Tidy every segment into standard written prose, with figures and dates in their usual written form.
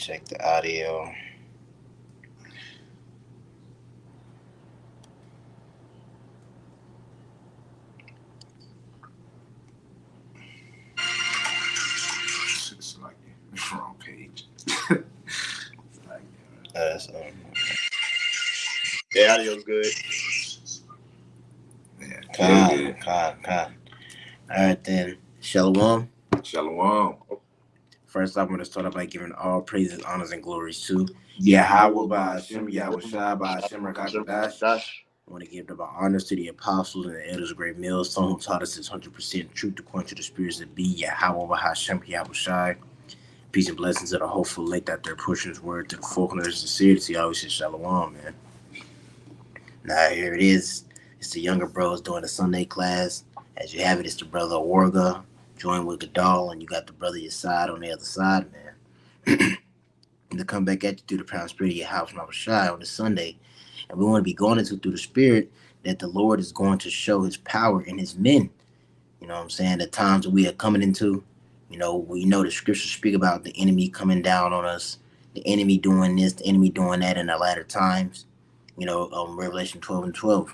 check the audio. It's like the wrong page. That's Yeah, audio's good. Con. All right then. Shalom. Shalom. First, I want to start off by giving all praises, honors, and glories to Yahweh by Hashem, Yahweh Shai by Hashem Rakakadash. I want to give double honors to the apostles and the elders of Great Mills, some who taught us this 100% truth according to the spirits that be Yahweh by Hashem, Yahweh Shai. Peace and blessings to the hopeful late that they're pushing his word to the folk and there's sincerity. I always say shalom, man. Now, here it is. It's the younger bros doing the Sunday class. As you have it, it's the brother Warga joined with Gadal, and you got the brother Yesod on the other side, man. To come back at you through the power spirit of your house, Shai, on this Sunday. And we want to be going into through the spirit that the Lord is going to show his power in his men. You know what I'm saying? The times that we are coming into, you know, we know the scriptures speak about the enemy coming down on us, the enemy doing this, the enemy doing that in the latter times. You know, Revelation 12:12,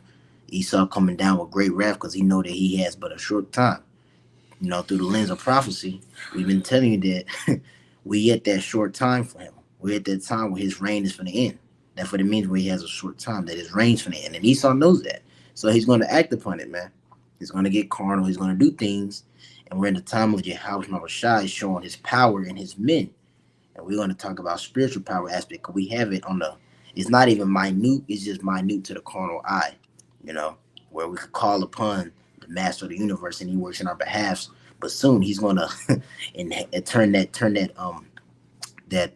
Esau coming down with great wrath because he know that he has but a short time. You know, through the lens of prophecy, we've been telling you that we at that short time for him. We're at that time where his reign is for the end. That's what it means when he has a short time, that his reign's for the end. And Esau knows that. So he's going to act upon it, man. He's going to get carnal. He's going to do things. And we're in the time of Yahweh Shai showing his power in his men. And we're going to talk about spiritual power aspect because we have it on the, it's not even minute. It's just minute to the carnal eye, you know, where we could call upon the master of the universe and he works in our behalf. But soon he's going to and turn that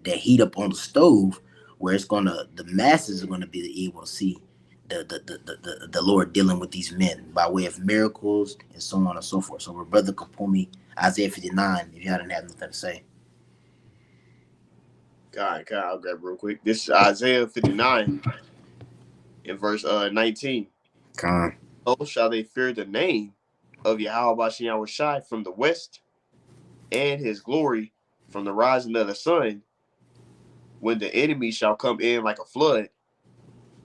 heat up on the stove where it's gonna, the masses are gonna be able to see the Lord dealing with these men by way of miracles and so on and so forth. So we're brother Kapumi, Isaiah 59, if y'all didn't have nothing to say. God, I'll grab real quick. This is Isaiah 59 in verse 19. Con. So shall they fear the name of Yahweh Yahweh Shai from the west, and his glory from the rising of the sun. When the enemy shall come in like a flood,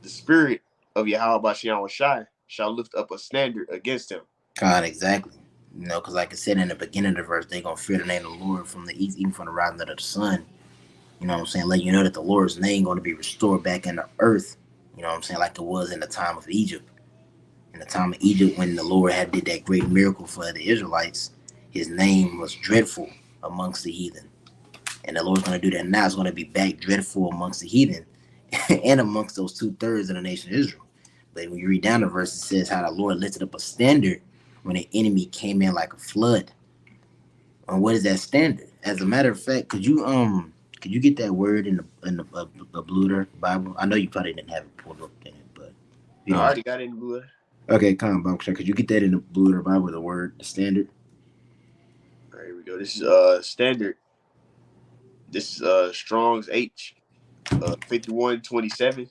the spirit of Yahweh Yahweh Shai shall lift up a standard against him. God, exactly. You know, because like I said in the beginning of the verse, they're going to fear the name of the Lord from the east, even from the rising of the sun. You know what I'm saying? Let you know that the Lord's name going to be restored back in the earth. You know what I'm saying? Like it was in the time of Egypt. In the time of Egypt, when the Lord had did that great miracle for the Israelites, his name was dreadful amongst the heathen. And the Lord's going to do that now. It's going to be back dreadful amongst the heathen and amongst those 2/3 of the nation of Israel. But when you read down the verse, it says how the Lord lifted up a standard when the enemy came in like a flood. And what is that standard? As a matter of fact, could you get that word in the Blue Bible? I know you probably didn't have it pulled up in it, but I already got it in the Blue. Okay, come on, Bible. Could you get that in the Blue Bible? The word, the standard. All right, here we go. This is standard. This is Strong's H, 5127,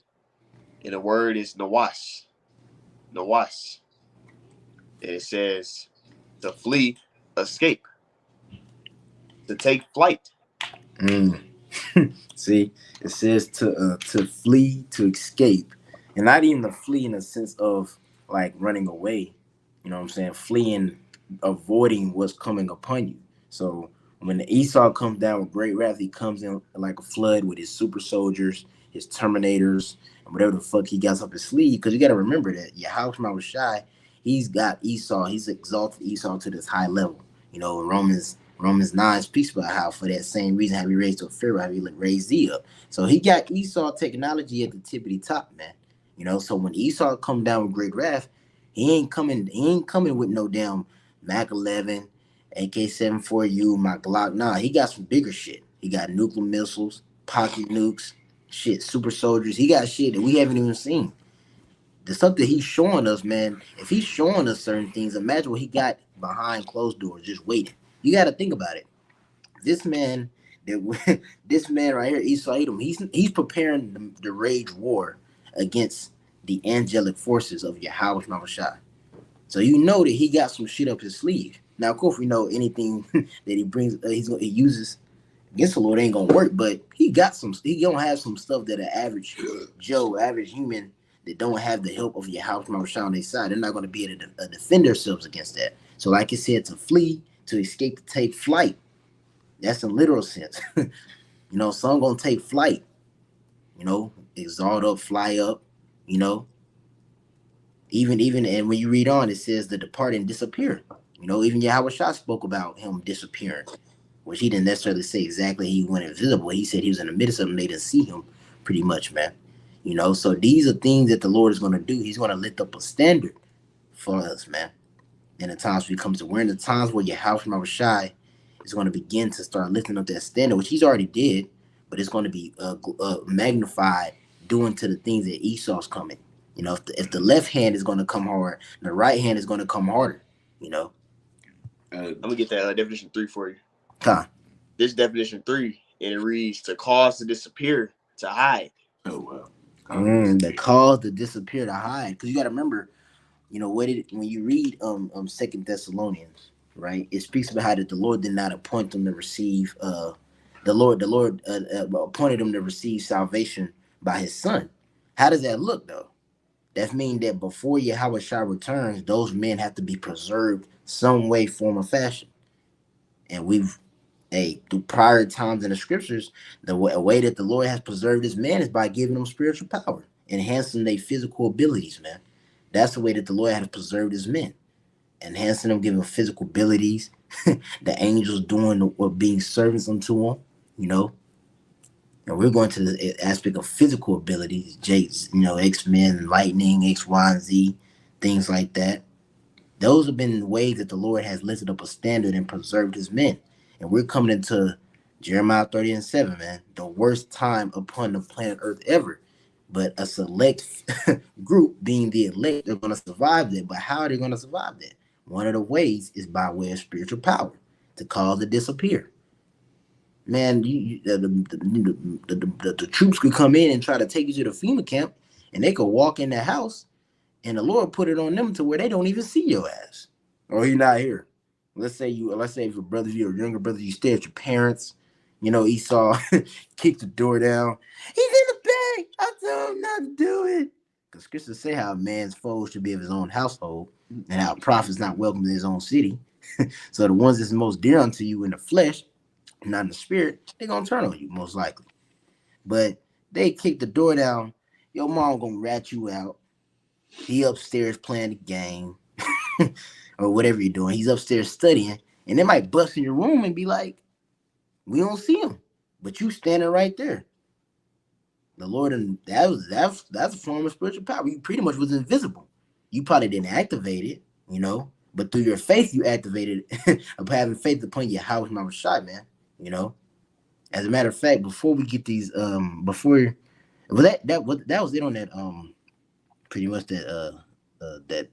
and the word is nawas. Nawas. And it says to flee, escape, to take flight. See, it says to flee, to escape, and not even to flee in the sense of like running away. You know what I'm saying? Fleeing, avoiding what's coming upon you. So when the Esau comes down with great wrath, he comes in like a flood with his super soldiers, his terminators, and whatever the fuck he got up his sleeve. Because you got to remember that Yahweh Shai, he's got Esau, he's exalted Esau to this high level. You know, Romans 9 speaks about how for that same reason have he raised up Pharaoh, have he raised thee up. So he got Esau technology at the tippity top, man. You know, so when Esau come down with great wrath, he ain't coming with no damn Mac 11, AK-74U, my Glock. Nah, he got some bigger shit. He got nuclear missiles, pocket nukes, shit, super soldiers. He got shit that we haven't even seen. The stuff that he's showing us, man, if he's showing us certain things, imagine what he got behind closed doors just waiting. You got to think about it. This man right here, Esau Edom, he's preparing the rage war against the angelic forces of Yahweh Shai. So you know that he got some shit up his sleeve. Now, of course, we know anything that he brings, he uses against the Lord ain't gonna work. But he gonna have some stuff that an average Joe, average human that don't have the help of your house on their side, they're not gonna be able to defend themselves against that. So, like I said, to flee, to escape, to take flight. That's in literal sense. Some gonna take flight. Exalt up, fly up. You know, even and when you read on, it says the depart and disappear. Even Yahweh Shah spoke about him disappearing, which he didn't necessarily say exactly he went invisible. He said he was in the midst of them, they didn't see him, pretty much, man. So these are things that the Lord is going to do. He's going to lift up a standard for us, man. In the times we come to, we're in the times where Yahweh Shai is going to begin to start lifting up that standard, which he's already did, but it's going to be magnified doing to the things that Esau's coming. If the left hand is going to come hard, the right hand is going to come harder. I'm gonna get that definition 3 for you. Huh. This definition 3, and it reads to cause to disappear, to hide. Oh well. The cause to disappear, to hide. Because you got to remember, when you read 2 Thessalonians, right? It speaks about how that the Lord did not appoint them to receive the Lord appointed them to receive salvation by his son. How does that look though? That means that before Yahweh Shah returns, those men have to be preserved some way, form, or fashion. And through prior times in the scriptures, the way that the Lord has preserved his men is by giving them spiritual power, enhancing their physical abilities, man. That's the way that the Lord has preserved his men, enhancing them, giving them physical abilities, the angels doing being servants unto them, And we're going to the aspect of physical abilities, X-Men, Lightning, X, Y, and Z, things like that. Those have been ways that the Lord has lifted up a standard and preserved his men. And we're coming into Jeremiah 30:7, man, the worst time upon the planet Earth ever. But a select group, being the elect, are going to survive that. But how are they going to survive that? One of the ways is by way of spiritual power, to cause it disappear. Man, the troops could come in and try to take you to the FEMA camp, and they could walk in the house, and the Lord put it on them to where they don't even see your ass, or you're not here. Let's say if your brother, your younger brother, you stay at your parents. Esau kicked the door down. He's in the bag. I told him not to do it. Because scriptures say how a man's foe should be of his own household, and how a prophet's not welcome in his own city. So the ones that's most dear unto you in the flesh, not in the spirit, they're gonna turn on you most likely. But they kick the door down, your mom gonna rat you out. He upstairs playing the game or whatever you're doing. He's upstairs studying, and they might bust in your room and be like, we don't see him, but you standing right there. The Lord, and that's a form of spiritual power. You pretty much was invisible. You probably didn't activate it, but through your faith, you activated it of having faith upon your house, my Rashai, man. As a matter of fact, before we get these, that was it on that pretty much that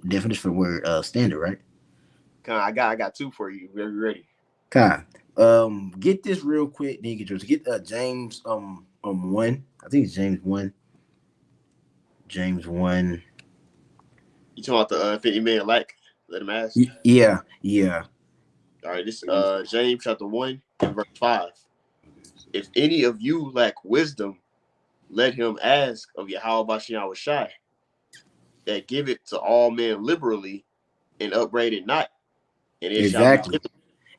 definition for word standard, right? I got 2 for you. Are you ready? Get this real quick. Then you get yours. Get James 1. I think it's James 1. James 1. You talking about the if any man lack, let him ask? Yeah. All right, this James chapter 1 and verse 5. If any of you lack wisdom, let him ask of Yahweh Bashem Shai, that give it to all men liberally and upbraid it not. And it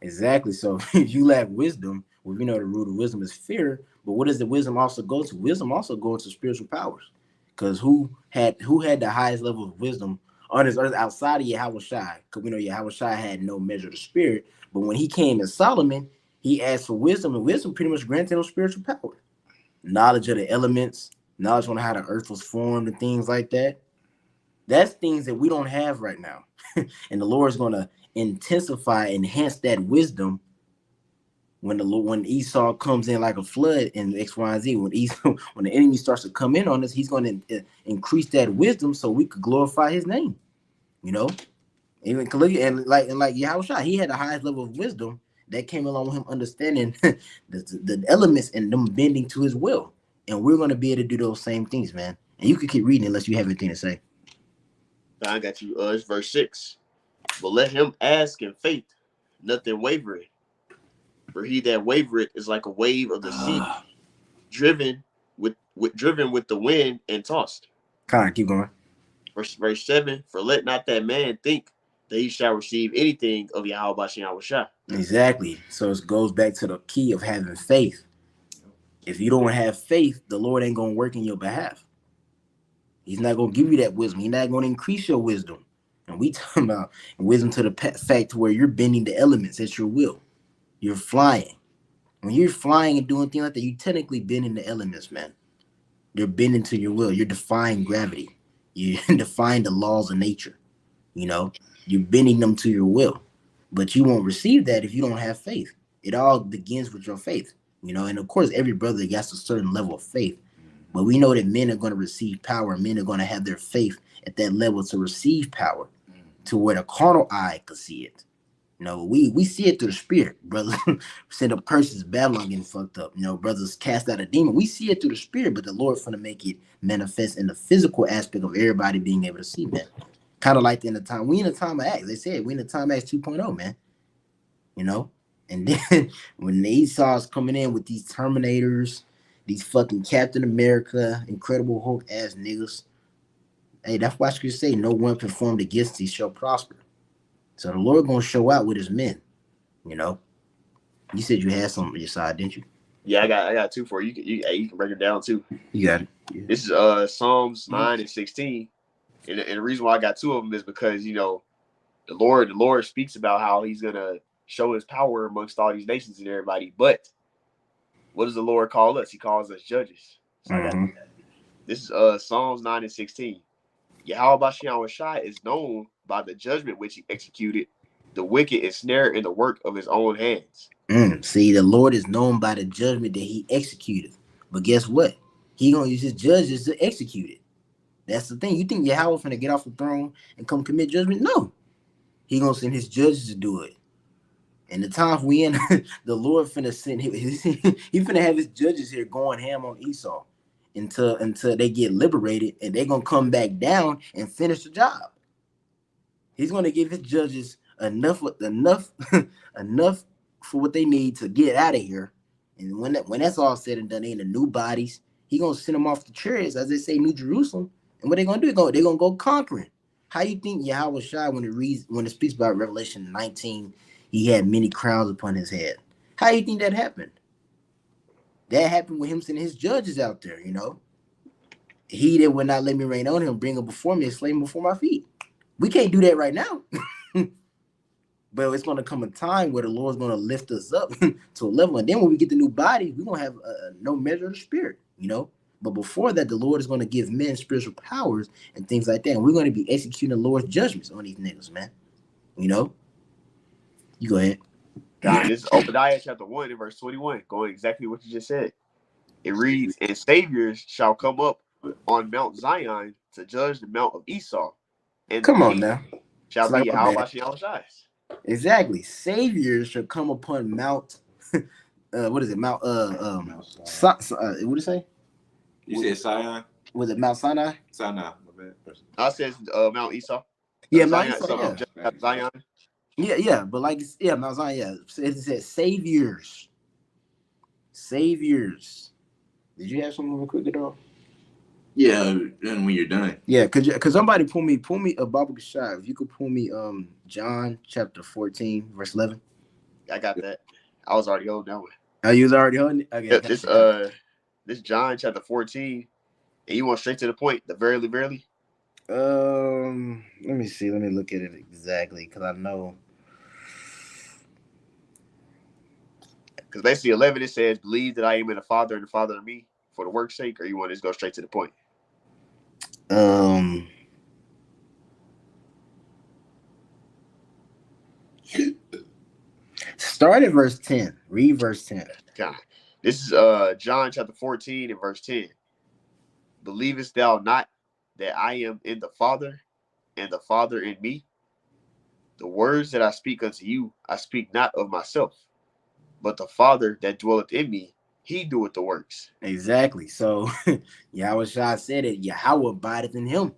Exactly. So if you lack wisdom, well, we know the root of wisdom is fear. But what does the wisdom also go to? Wisdom also goes to spiritual powers. Because who had the highest level of wisdom on this earth outside of Yahweh Shai? Because we know Yahweh Shai had no measure of spirit. But when he came to Solomon, he asked for wisdom, and wisdom pretty much granted him spiritual power. Knowledge of the elements, knowledge on how the earth was formed and things like that. That's things that we don't have right now. And the Lord is going to enhance that wisdom when Esau comes in like a flood in X, Y, and Z. When the enemy starts to come in on us, he's going to increase that wisdom so we could glorify his name. Even and like Yahweh, he had the highest level of wisdom that came along with him understanding the elements and them bending to his will. And we're going to be able to do those same things, man. And you can keep reading unless you have anything to say. I got you. It's verse 6. But let him ask in faith, nothing wavering. For he that wavereth is like a wave of the sea, driven with the wind and tossed. Kind of keep going. Verse 7, for let not that man think that he shall receive anything of Yahweh Bashem Yahushua. Exactly. So it goes back to the key of having faith. If you don't have faith, the Lord ain't going to work in your behalf. He's not going to give you that wisdom. He's not going to increase your wisdom. And we talking about wisdom to the fact where you're bending the elements at your will. You're flying. When you're flying and doing things like that, you technically bending the elements, man. You're bending to your will. You're defying gravity. You defying the laws of nature. You know, you're bending them to your will. But you won't receive that if you don't have faith. It all begins with your faith. You know, and of course, every brother gets a certain level of faith. But we know that men are going to receive power. Men are going to have their faith at that level to receive power, to where the carnal eye could see it. You know, we see it through the spirit. Brothers send up curses, Babylon getting fucked up. You know, brothers cast out a demon. We see it through the spirit, but the Lord's going to make it manifest in the physical aspect of everybody being able to see that. Kind of like in the time, we in the time of Acts. They said we in the time of Acts 2.0, man. You know? And then when the Esau's coming in with these Terminators, these fucking Captain America, Incredible Hulk ass niggas, hey, that's why Scripture say no weapon formed against thee shall prosper. So the Lord gonna show out with his men, you know. You said you had some on your side, didn't you? Yeah, I got two for you. You can break it down too. You got it. Yeah. This is Psalms 9 and 16. And the reason why I got two of them is because, you know, the Lord speaks about how he's gonna show his power amongst all these nations and everybody. But what does the Lord call us? He calls us judges. So I got that. This is Psalms 9 and 16. Yahweh Bashem Yahushua is known by the judgment which he executed. The wicked is snared in the work of his own hands. See, the Lord is known by the judgment that he executed. But guess what? He gonna use his judges to execute it. That's the thing. You think Yahweh finna get off the throne and come commit judgment? No. He gonna send his judges to do it. And the times we in, the Lord finna send him. He finna have his judges here going ham on Esau until they get liberated, and they're gonna come back down and finish the job. He's gonna give his judges enough for what they need to get out of here. And when that's all said and done, they in the new bodies. He gonna send them off the chariots, as they say, New Jerusalem. And what they gonna do? They're gonna go conquering. How you think Yahweh Shai, when it speaks about Revelation 19, he had many crowns upon his head? How you think that happened? That happened with him sending his judges out there, you know. He that would not let me reign on him, bring him before me and slay him before my feet. We can't do that right now. But it's going to come a time where the Lord's going to lift us up to a level. And then when we get the new body, we're going to have no measure of the spirit, you know. But before that, the Lord is going to give men spiritual powers and things like that. And we're going to be executing the Lord's judgments on these niggas, man. You know? You go ahead. God, this is Obadiah chapter 1 and verse 21, going exactly what you just said. It reads, and saviors shall come up on Mount Zion to judge the Mount of Esau. And come on now. Shall be Yahweh Bashem Yahushua. Exactly. Saviors shall come upon Mount, what is it? Mount, what did it say? You said Zion? Was it Mount Sinai? Sinai, my bad. I said Mount Esau. Yeah, Zion, Mount Esau, yeah. Zion. Yeah, but like, yeah, Mount Zion, yeah. It says saviors. Saviors. Did you have something real quick, though? Yeah, and when you're done. Yeah, cause somebody pull me Baba Gashai. If you could pull me John chapter 14, verse 11. I got that. I was already holding that one. Oh, you was already holding it? Okay. This John chapter 14, and you want straight to the point, the verily, verily? Let me see. Let me look at it exactly, because I know. Because basically 11, it says, believe that I am in the Father and the Father in me for the work's sake, or you want to just go straight to the point? Start at verse 10. Read verse 10. God. This is John chapter 14 and verse 10. Believest thou not that I am in the Father and the Father in me? The words that I speak unto you, I speak not of myself, but the Father that dwelleth in me, he doeth the works. Exactly. So Yahweh Shai said it, Yahweh abideth in him.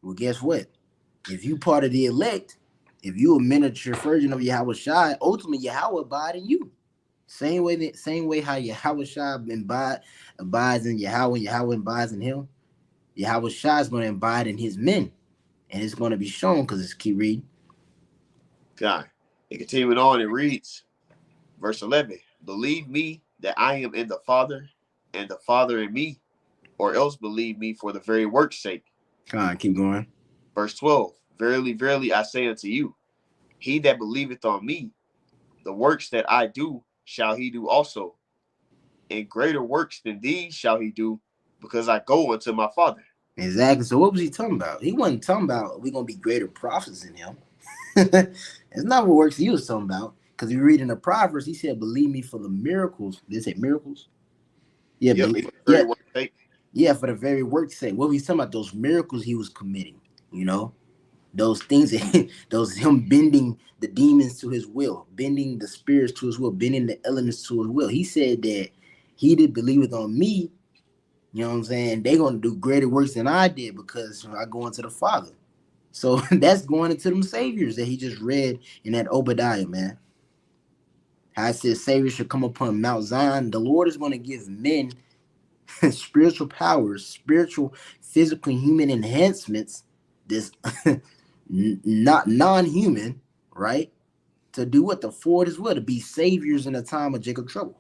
Well, guess what? If you part of the elect, if you a miniature version of Yahweh Shai, ultimately Yahweh abide in you. Same way how Yahweh Shai abides in Yahweh, and Yahweh abides in him. Yahweh Shai is going to abide in his men. And it's going to be shown because it's keep reading. God. And continuing on, it reads, verse 11, believe me that I am in the Father, and the Father in me, or else believe me for the very work's sake. Come on, keep going. Verse 12, verily, verily, I say unto you, he that believeth on me, the works that I do shall he do also. And greater works than these shall he do, because I go unto my Father. Exactly. So what was he talking about? He wasn't talking about we're going to be greater prophets than him. That's not what works he was talking about. Because you read in the Proverbs, he said, believe me for the miracles. Did it say miracles? Yeah, Yep, believe, for the very work's sake. Yeah, for the very work's sake. What was he talking about? Those miracles he was committing, you know? Those things, those him bending the demons to his will, bending the spirits to his will, bending the elements to his will. He said that he that believeth on me, you know what I'm saying, they're going to do greater works than I did because I go into the Father. So that's going into them saviors that he just read in that Obadiah, man. How it says saviors should come upon Mount Zion. The Lord is going to give men spiritual powers, spiritual, physical, human enhancements, this not non-human, right? To do what the forward as well, to be saviors in a time of Jacob trouble.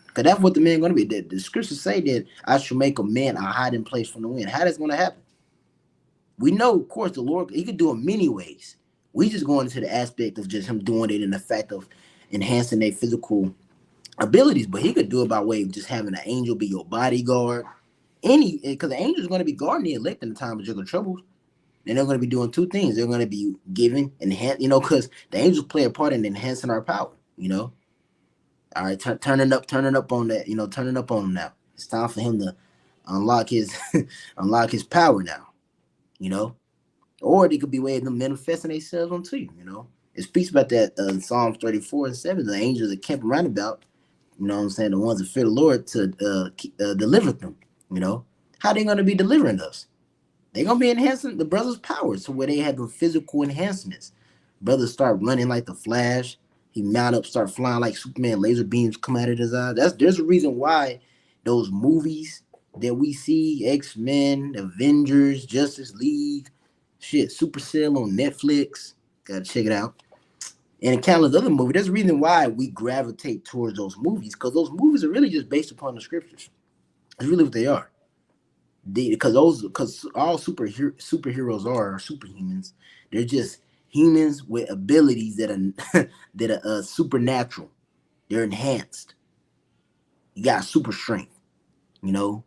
Because that's what the men going to be. The scriptures say that I shall make a man a hiding place from the wind. How that's going to happen? We know, of course, the Lord, he could do it many ways. We just going into the aspect of just him doing it in the fact of enhancing their physical abilities, but he could do it by way of just having an angel be your bodyguard. Because the angel is going to be guarding the elect in the time of Jacob troubles. And they're going to be doing two things. They're going to be giving, because the angels play a part in enhancing our power, All right, turning up on that, turning up on him now. It's time for him to unlock his power now, Or they could be way of them manifesting themselves onto you, It speaks about that in Psalms 34:7, the angels that camp around about, the ones that fear the Lord to deliver them, How they going to be delivering us? They're going to be enhancing the brothers' powers to where they have the physical enhancements. Brothers start running like the Flash. He mount up, start flying like Superman. Laser beams come out of his eyes. There's a reason why those movies that we see, X-Men, Avengers, Justice League, Supercell on Netflix. Gotta check it out. And countless other movies. There's a reason why we gravitate towards those movies, because those movies are really just based upon the scriptures. That's really what they are. Because all superheroes are superhumans. They're just humans with abilities that are supernatural. They're enhanced. You got super strength. You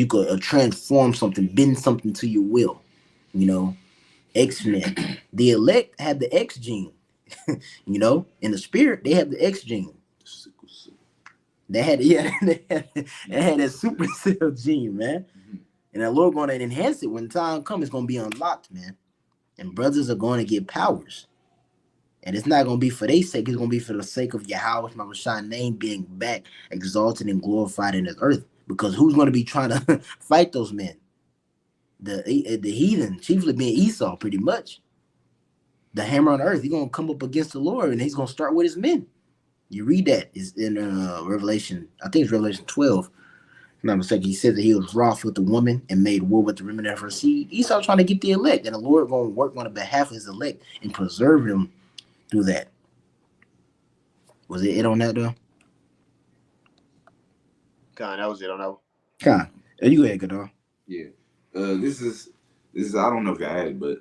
could transform something, bend something to your will. X-Men. The elect have the X gene. In the spirit, they have the X gene. They had that super cell gene, man. And the Lord going to enhance it when time comes. It's going to be unlocked, man. And brothers are going to get powers. And it's not going to be for their sake. It's going to be for the sake of Yahweh, my Rashai name being back, exalted and glorified in this earth. Because who's going to be trying to fight those men? The heathen, chiefly being Esau, pretty much. The hammer on earth. He's going to come up against the Lord, and he's going to start with his men. You read that. It's in Revelation. I think it's Revelation 12. If I'm not mistaken, he said that he was wroth with the woman and made war with the remnant of her seed. Esau trying to get the elect, and the Lord going to work on the behalf of his elect and preserve them through that. Was it on that, though? God, that was it on that one. God, you go ahead, Gadar. Yeah. This is I don't know if I had it, but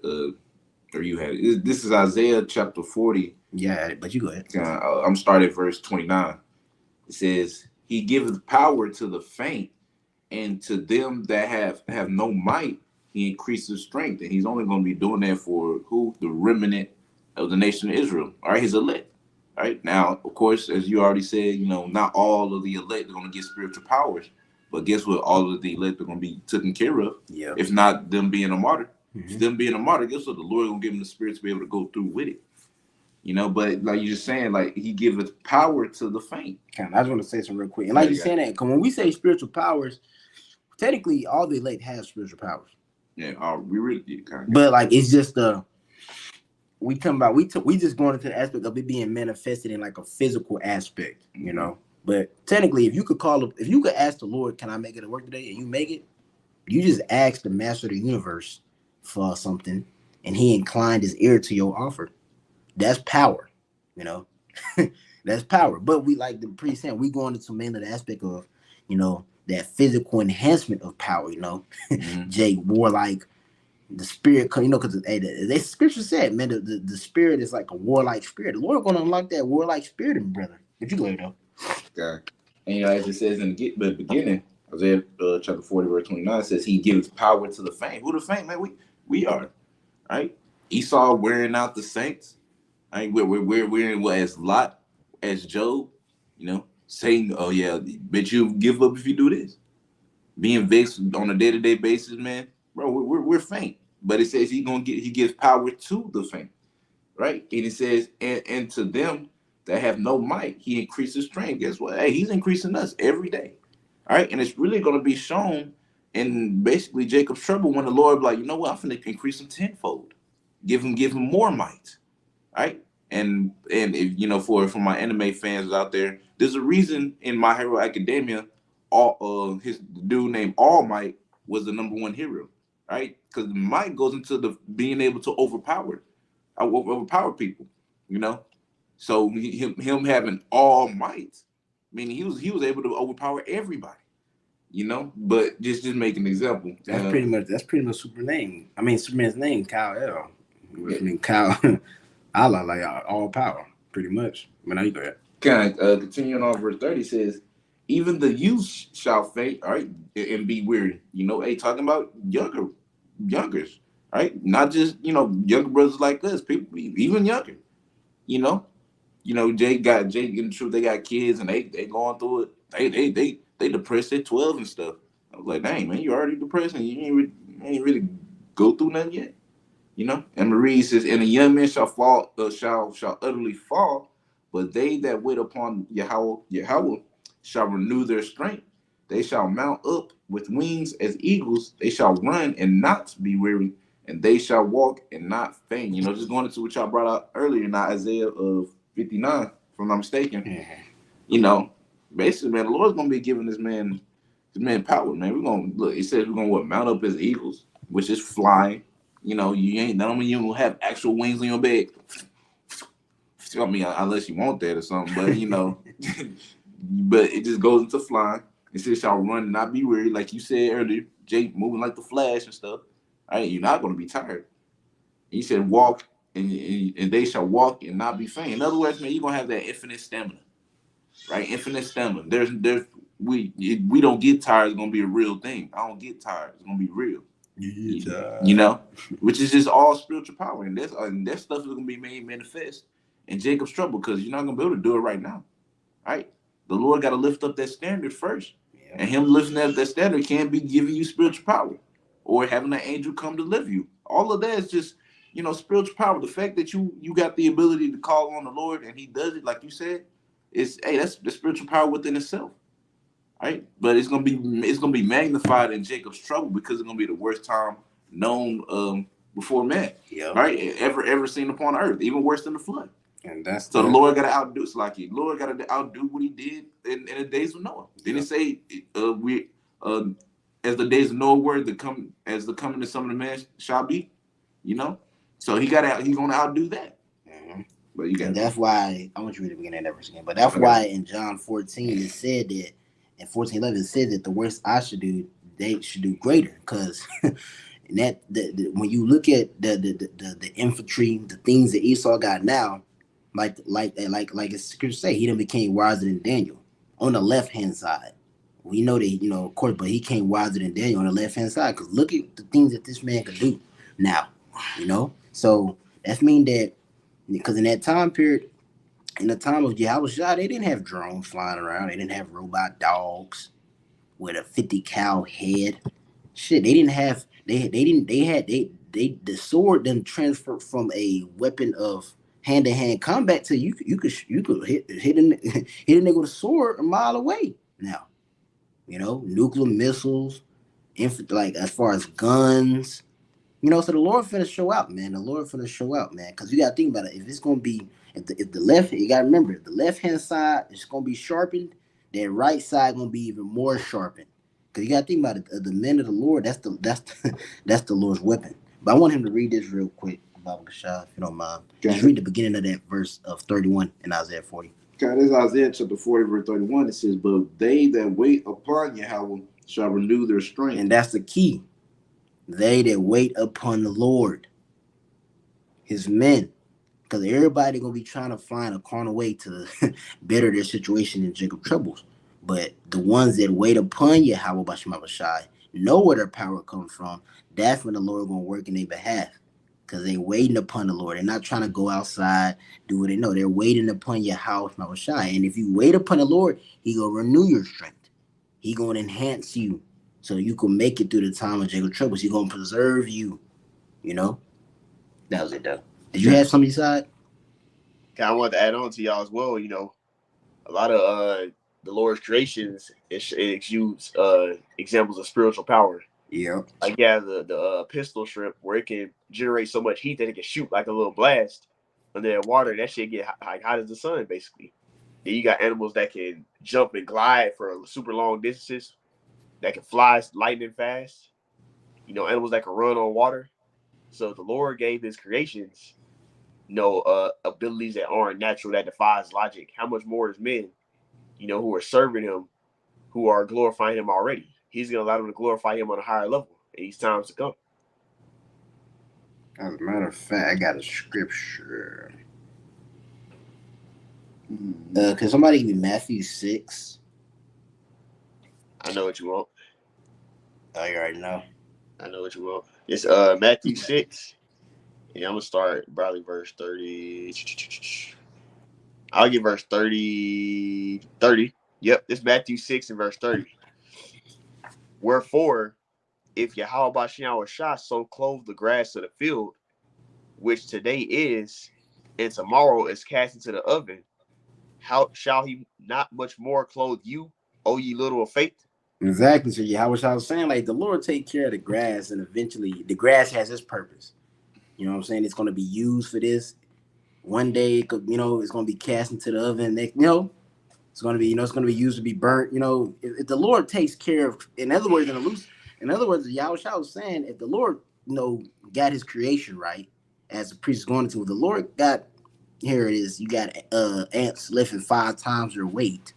or you had it. This is Isaiah chapter 40. Yeah, but you go ahead. I'm starting at verse 29. It says, "He giveth power to the faint, and to them that have no might, he increases strength." And he's only going to be doing that for who? The remnant of the nation of Israel, all right, his elect. All right. Now, of course, as you already said, not all of the elect are going to get spiritual powers, but guess what? All of the elect are going to be taken care of. Yeah. If not them being a martyr. Mm-hmm. If them being a martyr, guess what? The Lord going to give them the spirit to be able to go through with it. But like you're just saying, like he giveth power to the faint. I just want to say something real quick. And like you're saying that, because when we say spiritual powers, technically all the elect have spiritual powers. Yeah, we really kind of. But like it's just we just going into the aspect of it being manifested in like a physical aspect, you know. But technically, if you could ask the Lord, "Can I make it to work today?" and you make it, you just asked the Master of the Universe for something, and He inclined His ear to your offer. That's power, you know. That's power. But we, like the priest saying, we going into mainly the aspect of, you know, that physical enhancement of power, you know. Jake, warlike, the spirit, you know, because the scripture said, man, the spirit is like a warlike spirit. The Lord gonna unlock that warlike spirit in brother. But you go ahead though. Okay. And you know, as it says in the beginning, Isaiah chapter 40, verse 29 says he gives power to the faint. Who the faint, man? We are, right? Esau wearing out the saints. I mean, we're as Lot, as Job, you know, saying, "Oh yeah, bet you give up if you do this." Being vexed on a day-to-day basis, man, bro, we're faint. But it says he gives power to the faint, right? And it says, and to them that have no might, he increases strength. Guess what? Hey, he's increasing us every day. All right. And it's really going to be shown in basically Jacob's trouble when the Lord be like, you know what? I'm going to increase him tenfold. Give him more might. All right. And if, you know, for my anime fans out there, there's a reason in My Hero Academia, his dude named All Might was the #1 hero. Right? Because might goes into the being able to overpower people, you know. So him having all might, meaning he was able to overpower everybody, you know. But just make an example. That's pretty much Superman's name, Kal-El, which means Kal Allah, like all power, pretty much. I mean, you go ahead. Kind of continuing on verse 30 says, even the youth shall faint, all right, and be weary. You know, talking about youngers, right? Not just, you know, younger brothers like us, people even younger, you know. Jake in the truth, they got kids and they going through it. They depressed at 12 and stuff. I was like, dang man, you already depressed and you ain't really go through nothing yet, you know. And Marie says, and a young man shall fall, shall utterly fall, but they that wait upon Yahweh shall renew their strength. They shall mount up with wings as eagles. They shall run and not be weary, and they shall walk and not faint. You know, just going into what y'all brought out earlier in Isaiah of 59, if I'm not mistaken. Mm-hmm. You know, basically, man, the Lord's gonna be giving this man power, man. We're gonna look. He says we're gonna mount up as eagles, which is flying. You know, that don't mean you don't have actual wings on your bed. I mean, unless you want that or something, but you know, but it just goes into flying. It says shall run and not be weary, like you said earlier. Jake moving like the Flash and stuff. All right, you're not gonna be tired. He said walk and they shall walk and not be faint. In other words, man, you're gonna have that infinite stamina, right? Infinite stamina. We don't get tired. It's gonna be a real thing. I don't get tired. It's gonna be real. You know, which is just all spiritual power, and that stuff is gonna be made manifest in Jacob's trouble because you're not gonna be able to do it right now, right? The Lord got to lift up that standard first, and Him lifting up that standard can't be giving you spiritual power or having an angel come deliver you. All of that is just, you know, spiritual power. The fact that you got the ability to call on the Lord and He does it, like you said, that's the spiritual power within itself, right? But it's gonna be magnified in Jacob's trouble because it's gonna be the worst time known before man, right? Ever seen upon earth, even worse than the flood. And that's so the Lord got to outdo. It's like the Lord got to outdo what He did in the days of Noah. Didn't it say as the days of Noah were as the coming of Son of the Man shall be, you know? So he's gonna outdo that. Mm-hmm. But you got, and that's why I want you to read the beginning of that verse again. But that's why in John 14 it said that in 14:11 it said that the worst I should do, they should do greater, because that when you look at the infantry, the things that Esau got now, like as scripture say, he done became wiser than Daniel on the left hand side. We know that, you know, of course, but he came wiser than Daniel on the left hand side, because look at the things that this man could do now, you know. So that's mean that because in that time period, in the time of Yahushua, they didn't have drones flying around. They didn't have robot dogs with a 50 cal head. Shit, they didn't have. The sword then transferred from a weapon of hand-to-hand combat to you could hit a nigga with a sword a mile away now. You know, nuclear missiles, like as far as guns, So the Lord finna show out, man. The Lord finna show out, man. Because you gotta think about it. If it's gonna be if the left, you gotta remember, if the left hand side is gonna be sharpened, then right side gonna be even more sharpened. Because you gotta think about it. The men of the Lord, that's the Lord's weapon. But I want him to read this real quick about Bashar, if you don't mind. Just read the beginning of that verse of 31 in Isaiah 40. God, this is Isaiah chapter 40, verse 31. It says, "But they that wait upon Yahweh shall renew their strength." And that's the key. They that wait upon the Lord, his men. Because everybody gonna be trying to find a carnal way to better their situation in Jacob troubles. But the ones that wait upon Yahweh Bashim Abashai know where their power comes from. That's when the Lord gonna work in their behalf. Because they waiting upon the Lord. They're not trying to go outside, do what they know. They're waiting upon Yahweh Abashai. And if you wait upon the Lord, he gonna renew your strength. He gonna enhance you so you can make it through the time of Jacob troubles. He gonna preserve you. That was it though. Did you have something inside? I wanted to add on to y'all as well. A lot of the Lord's creations exudes examples of spiritual power. Yeah. Like the pistol shrimp, where it can generate so much heat that it can shoot like a little blast under that water. That shit get hot as the sun, basically. Then you got animals that can jump and glide for super long distances, that can fly lightning fast. Animals that can run on water. So the Lord gave his creations abilities that aren't natural, that defies logic. How much more is men, who are serving him, who are glorifying him already? He's going to allow them to glorify him on a higher level in these times to come. As a matter of fact, I got a scripture. Can somebody give me Matthew 6? I know what you want. Oh, you already know. I know what you want. It's Matthew 6. Yeah, I'm going to start probably verse 30. I'll get verse 30. Yep, it's Matthew 6 and verse 30. Wherefore, if Yahweh Bashiach Shah so clothe the grass of the field, which today is, and tomorrow is cast into the oven, how shall he not much more clothe you, O ye little of faith? Exactly. So I was saying, like, the Lord take care of the grass, and eventually the grass has its purpose. You know what I'm saying? It's going to be used for this. One day, it could, it's going to be cast into the oven. It's going to be, it's going to be used to be burnt. If the Lord takes care of, in other words, Yahweh Shah was saying, if the Lord, got his creation right, as the priest is going into, the Lord got, here it is, you got ants lifting 5 times their weight.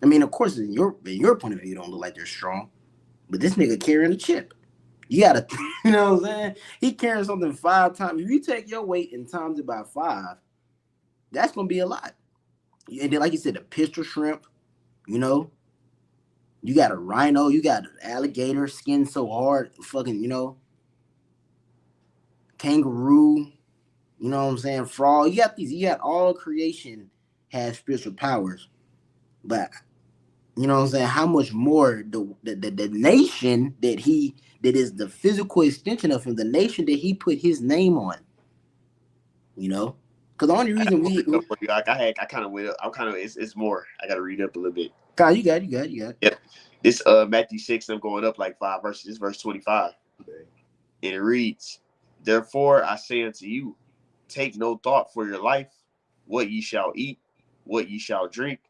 I mean, of course, in your point of view, you don't look like they're strong, but this nigga carrying a chip. You gotta, you know what I'm saying? He carrying something 5 times. If you take your weight and times it by 5, that's gonna be a lot. And then, like you said, the pistol shrimp, you got a rhino, you got an alligator, skin so hard, fucking, kangaroo, you know what I'm saying? Frog. You got all creation has spiritual powers, but you know what I'm saying? How much more the nation that is the physical extension of him, the nation that he put his name on, because the only reason I kind of went up. It's more. I got to read up a little bit. God, you got it. Yep. This Matthew 6, I'm going up like 5 verses. This verse 25. Okay. And it reads, "Therefore I say unto you, take no thought for your life, what ye shall eat, what ye shall drink,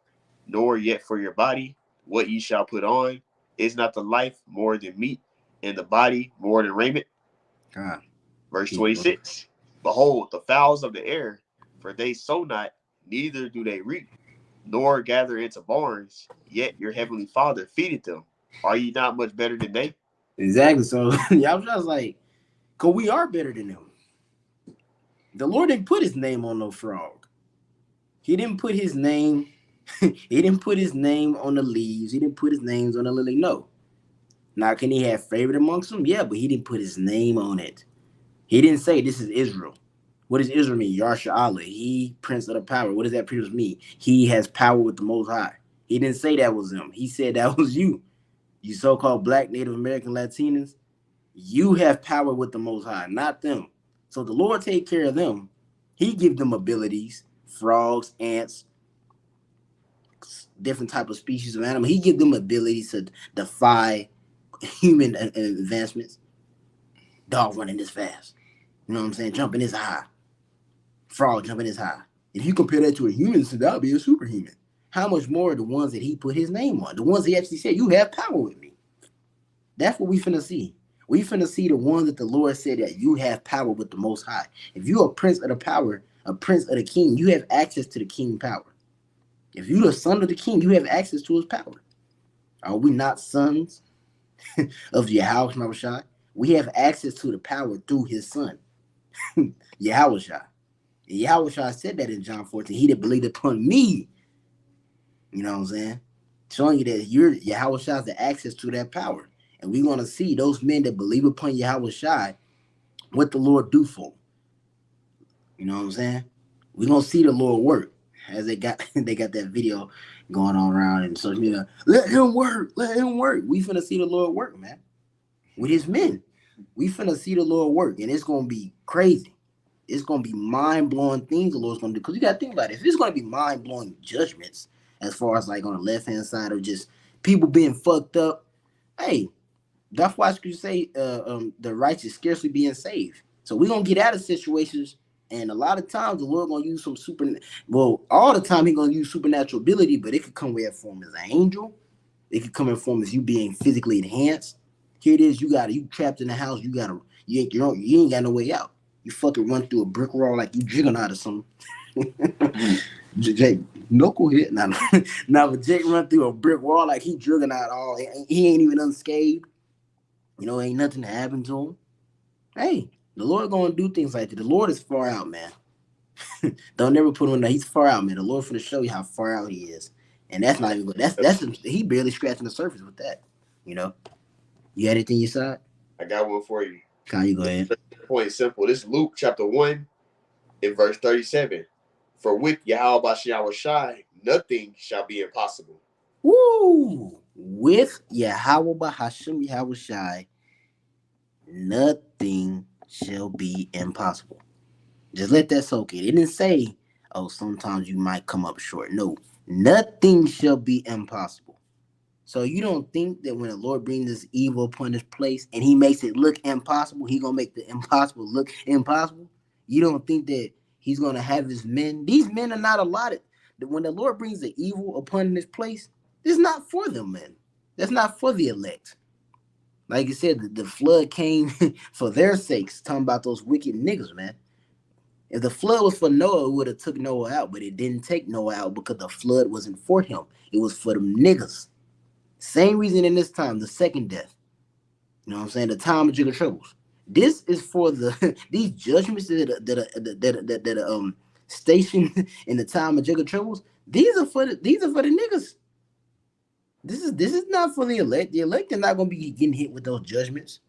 nor yet for your body, what ye shall put on. Is not the life more than meat, and the body more than raiment?" God. Verse 26. "Behold, the fowls of the air, for they sow not, neither do they reap, nor gather into barns, yet your heavenly Father feedeth them. Are ye not much better than they?" Exactly. So I was just like, because we are better than them. The Lord didn't put his name on no frog. He didn't put his name. He didn't put his name on the leaves. He didn't put his names on the lily. No. Now, can he have favorite amongst them? Yeah, but he didn't put his name on it. He didn't say this is Israel. What does Israel mean? Yarsha Allah. He, Prince of the Power. What does that pretty much mean? He has power with the Most High. He didn't say that was him. He said that was you. You so-called Black, Native American, Latinas. You have power with the Most High, not them. So the Lord take care of them. He give them abilities. Frogs, ants, different type of species of animal. He give them abilities to defy human advancements. Dog running this fast. You know what I'm saying? Jumping this high. Frog jumping this high. If you compare that to a human, so that'll be a superhuman. How much more the ones that he put his name on? The ones he actually said, you have power with me. That's what we finna see. We finna see the ones that the Lord said that you have power with the Most High. If you're a prince of the power, a prince of the king, you have access to the king power. If you're the son of the king, you have access to his power. Are we not sons of Yahweh? We have access to the power through his son, Yahweh. Yahweh said that in John 14. He that believed upon me. You know what I'm saying? Showing you that Yahweh has the access to that power. And we're going to see those men that believe upon Yahweh what the Lord do for them. You know what I'm saying? We're going to see the Lord work. As they got that video going on around and social media. Let him work. Let him work. We finna see the Lord work, man. With his men. We finna see the Lord work. And it's going to be crazy. It's going to be mind-blowing things the Lord's going to do. Because you got to think about it. If it's going to be mind-blowing judgments, as far as like on the left-hand side of just people being fucked up, hey, that's why you say the righteous scarcely being saved. So we're going to get out of situations. And a lot of times the Lord gonna use some all the time he gonna use supernatural ability, but it could come in form as an angel. It could come in form as you being physically enhanced. Here it is, you trapped in the house, you ain't got no way out. You fucking run through a brick wall like you jigging out of something. Jake, knuckle hit. Now, but Jake run through a brick wall like he jigging out all. He ain't even unscathed. You know, ain't nothing to happen to him. Hey. The Lord gonna do things like that. The Lord is far out, man. Don't never put him in there. He's far out, man. The Lord finna show you how far out he is, and that's not even good. That's he barely scratching the surface with that. You know. You got anything you said? I got one for you. Can you go ahead? Point simple. This is Luke chapter 1, in verse 37. For with Yahweh Shai, nothing shall be impossible. Woo! With Yahweh Hashem Yahweh Shai, nothing shall be impossible. Just let that soak in. It didn't say, oh, sometimes you might come up short. No, nothing shall be impossible. So you don't think that when the Lord brings this evil upon this place and he makes it look impossible, he gonna make the impossible look impossible? You don't think that he's gonna have his men? These men are not allotted. When the Lord brings the evil upon this place, it's not for them, man. That's not for the elect. Like you said, the flood came for their sakes. Talking about those wicked niggas, man. If the flood was for Noah, it would have took Noah out, but it didn't take Noah out because the flood wasn't for him. It was for them niggas. Same reason in this time, the second death. You know what I'm saying? The time of Jacob troubles. This is for these judgments that stationed in the time of Jacob troubles. These are for the niggas. This is not for the elect. The elect are not going to be getting hit with those judgments.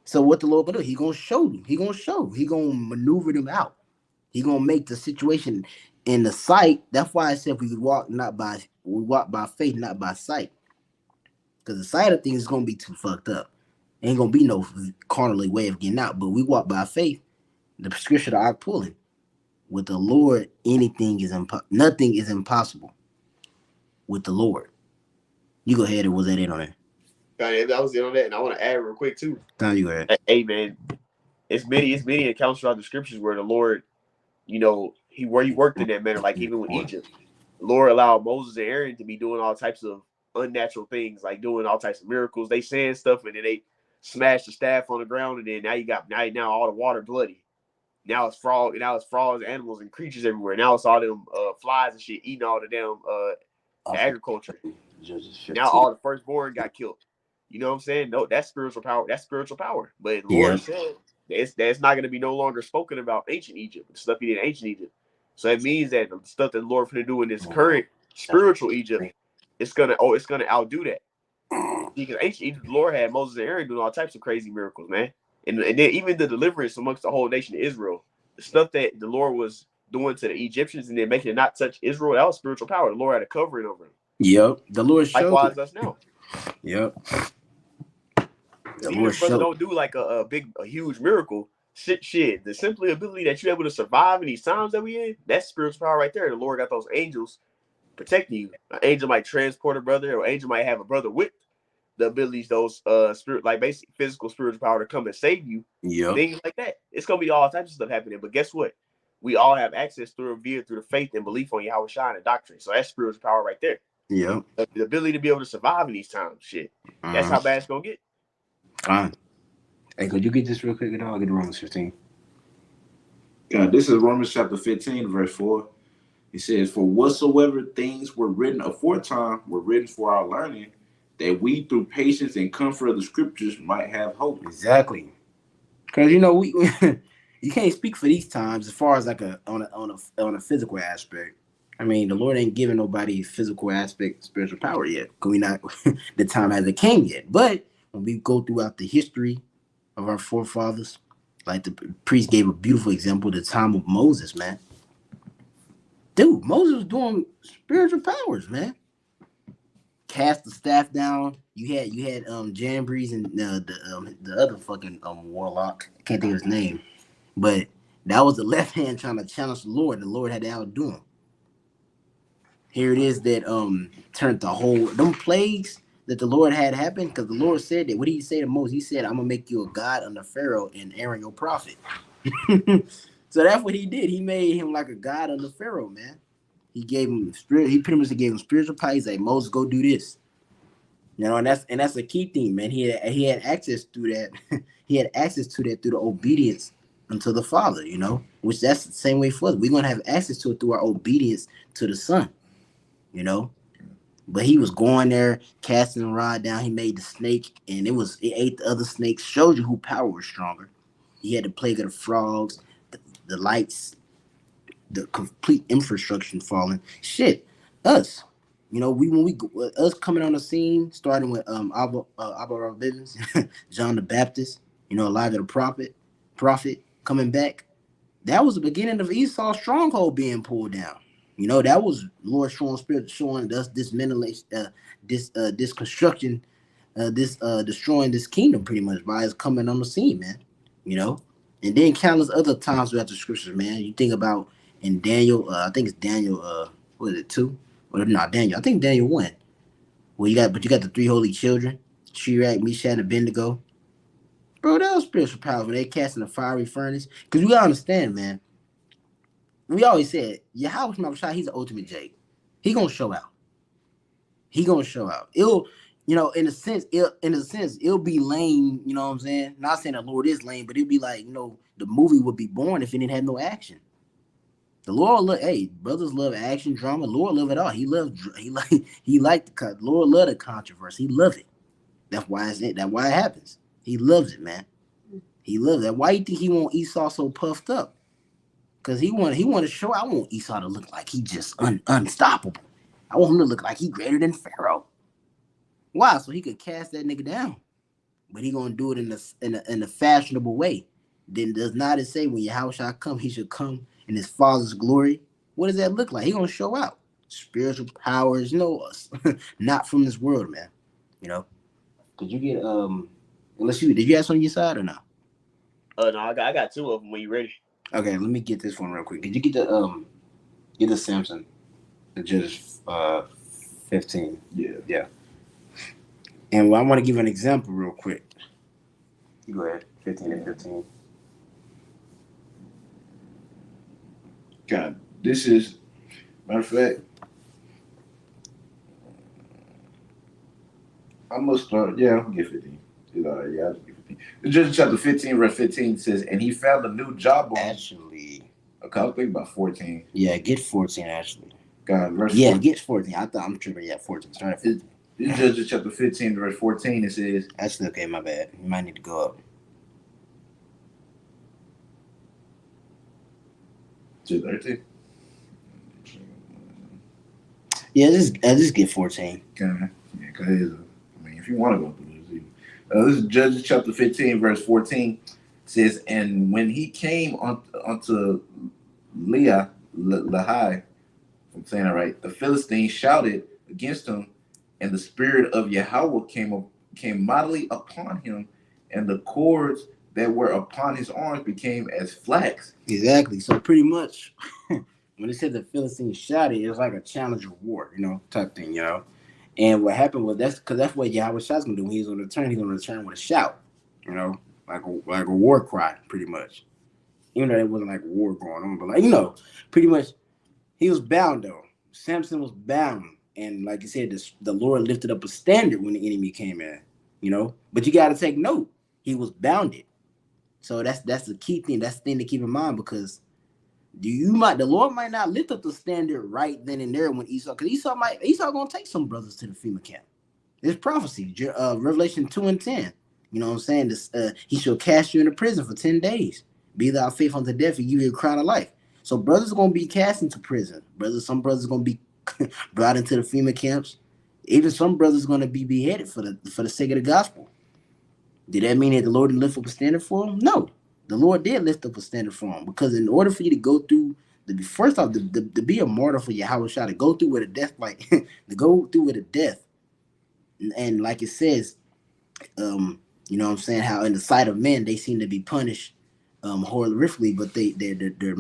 So what the Lord gonna do? He gonna show them. He gonna maneuver them out. He gonna make the situation in the sight. That's why I said we walk by faith, not by sight. Because the sight of things is gonna be too fucked up. Ain't gonna be no carnally way of getting out. But we walk by faith. The prescription I'm pulling. With the Lord, nothing is impossible. With the Lord. You go ahead and was that in on there? That was it on that, and I want to add real quick too. Time you go ahead. Hey man, it's many accounts throughout the scriptures where the Lord, you know, he worked in that manner. Like even with Egypt, the Lord allowed Moses and Aaron to be doing all types of unnatural things, like doing all types of miracles. They saying stuff and then they smash the staff on the ground, and then now all the water bloody. Now it's frogs, animals, and creatures everywhere. Now it's all them flies and shit eating all the damn agriculture. Now all the firstborn got killed. You know what I'm saying? No, that's spiritual power. That's spiritual power. But the Lord said that's not going to be no longer spoken about ancient Egypt, the stuff he did in ancient Egypt. So it means that the stuff that the Lord going to do in this current spiritual Egypt, it's gonna outdo that. Because ancient Egypt, the Lord had Moses and Aaron doing all types of crazy miracles, man. And then even the deliverance amongst the whole nation of Israel, the stuff that the Lord was doing to the Egyptians and then making it not touch Israel, that was spiritual power. The Lord had a covering over them. Yep. The Lord showed likewise us now. Yep. Even if brother don't do like a huge miracle, shit. The simple ability that you're able to survive in these times that we in, that's spiritual power right there. The Lord got those angels protecting you. An angel might transport a brother, or an angel might have a brother with the abilities, those spirit, like basic physical spiritual power to come and save you. Yep. Things like that. It's gonna be all types of stuff happening. But guess what? We all have access through the faith and belief on Yahweh Shai and the doctrine. So that's spiritual power right there. Yep. The ability to be able to survive in these times. Shit. That's how bad it's gonna get. Fine. Hey, could you get this real quick? I'll get Romans 15. This is Romans chapter 15, verse 4. It says, "For whatsoever things were written aforetime were written for our learning, that we through patience and comfort of the scriptures might have hope." Exactly. Because we you can't speak for these times as far as like on a physical aspect. I mean, the Lord ain't giving nobody physical aspect spiritual power yet. Because we not the time hasn't came yet. But when we go throughout the history of our forefathers, like the priest gave a beautiful example, the time of Moses, man. Dude, Moses was doing spiritual powers, man. Cast the staff down. You had Jambres and the other fucking warlock. I can't think of his name, but that was the left hand trying to challenge the Lord. The Lord had to outdo him. Here it is that turned the whole them plagues that the Lord had happen, because the Lord said that. What did he say to Moses? He said, "I'm gonna make you a god under Pharaoh and Aaron your prophet." So that's what he did. He made him like a god under Pharaoh, man. He gave him spirit. He pretty much gave him spiritual power. He's like, "Moses, go do this." And that's a key thing, man. He had access through that. He had access to that through the obedience unto the Father, which that's the same way for us. We're gonna have access to it through our obedience to the Son, But he was going there, casting the rod down. He made the snake, and it ate the other snakes. Showed you who power was stronger. He had the plague of the frogs, the lights, the complete infrastructure falling. Shit, us. Us coming on the scene, starting with Abba Bivens, John the Baptist, Elijah the prophet coming back. That was the beginning of Esau's stronghold being pulled down. That was Lord showing us this this construction, destroying this kingdom pretty much by his coming on the scene, man. And then countless other times throughout the scriptures, man. You think about in Daniel, I think it's Daniel, what is it, 2? Or not Daniel, I think Daniel 1. Well, you got the 3 holy children, Shadrach, Meshach, and Abednego. Bro, that was spiritual power when they cast in the fiery furnace. Because you gotta understand, man. We always said, Yahweh Shai, he's the ultimate Jake. He gonna show out. It'll, in a sense, it'll be lame, you know what I'm saying? Not saying the Lord is lame, but it'll be like, the movie would be boring if it didn't have no action. The Lord brothers love action, drama. Lord love it all. Lord love the controversy. He love it. That's why it happens. He loves it, man. He loves it. Why you think he want Esau so puffed up? Because he want to show. I want Esau to look like he just unstoppable. I want him to look like he greater than Pharaoh. Why? So he could cast that nigga down. But he gonna do it in a fashionable way. Then does not it say when Yahweh shall come, he should come in his Father's glory? What does that look like? He gonna show out spiritual powers, not from this world, man. Did you get did you have some on your side or not? No, I got 2 of them when you ready. Okay, let me get this one real quick. Did you get the Samson, the Judges 15? Yeah. And I want to give an example real quick. You go ahead. 15 and 15. God, this is, matter of fact, I'm going to start, I'll get 15. It's all right, I'll get 15. Judges chapter 15, verse 15 says, "And he found a new job on." Actually. Okay, I was thinking about 14. Yeah, get 14, actually. God, verse 14. Get 14. I thought I'm tripping. Yeah, 14. Start at 14. In Judges chapter 15, verse 14, it says, actually, okay, my bad. You might need to go up. To 13? Yeah, I just get 14. Okay. Yeah, because if you want to go through this is Judges chapter 15, verse 14. It says, "And when he came unto Lehi, if I'm saying it right, the Philistines shouted against him, and the spirit of Yahweh came mightily upon him, and the cords that were upon his arms became as flax." Exactly. So pretty much, when it said the Philistines shouted, it was like a challenge of war, type thing, And what happened was that's what Yahweh Shai's gonna do. When he's gonna return with a shout, you know, like a war cry, pretty much. Even though there wasn't like a war going on, but like, you know, pretty much he was bound though. Samson was bound. And like you said, the Lord lifted up a standard when the enemy came in, you know. But you gotta take note, he was bounded. So that's the key thing. That's the thing to keep in mind, because the Lord might not lift up the standard right then and there when Esau, because Esau gonna take some brothers to the FEMA camp. There's prophecy, Revelation 2:10. You know what I'm saying? This, he shall cast you into prison for 10 days. Be thou faithful unto death, and give you a crown of life. So brothers are gonna be cast into prison. Some brothers are gonna be brought into the FEMA camps. Even some brothers are gonna be beheaded for the sake of the gospel. Did that mean that the Lord didn't lift up a standard for them? No. The Lord did lift up a standard for him, because in order for you to go through first off, to be a martyr for Yahweh Shai, to go through with a death, like to go through with a death, and like it says, you know what I'm saying, how in the sight of men they seem to be punished horrifically, but they're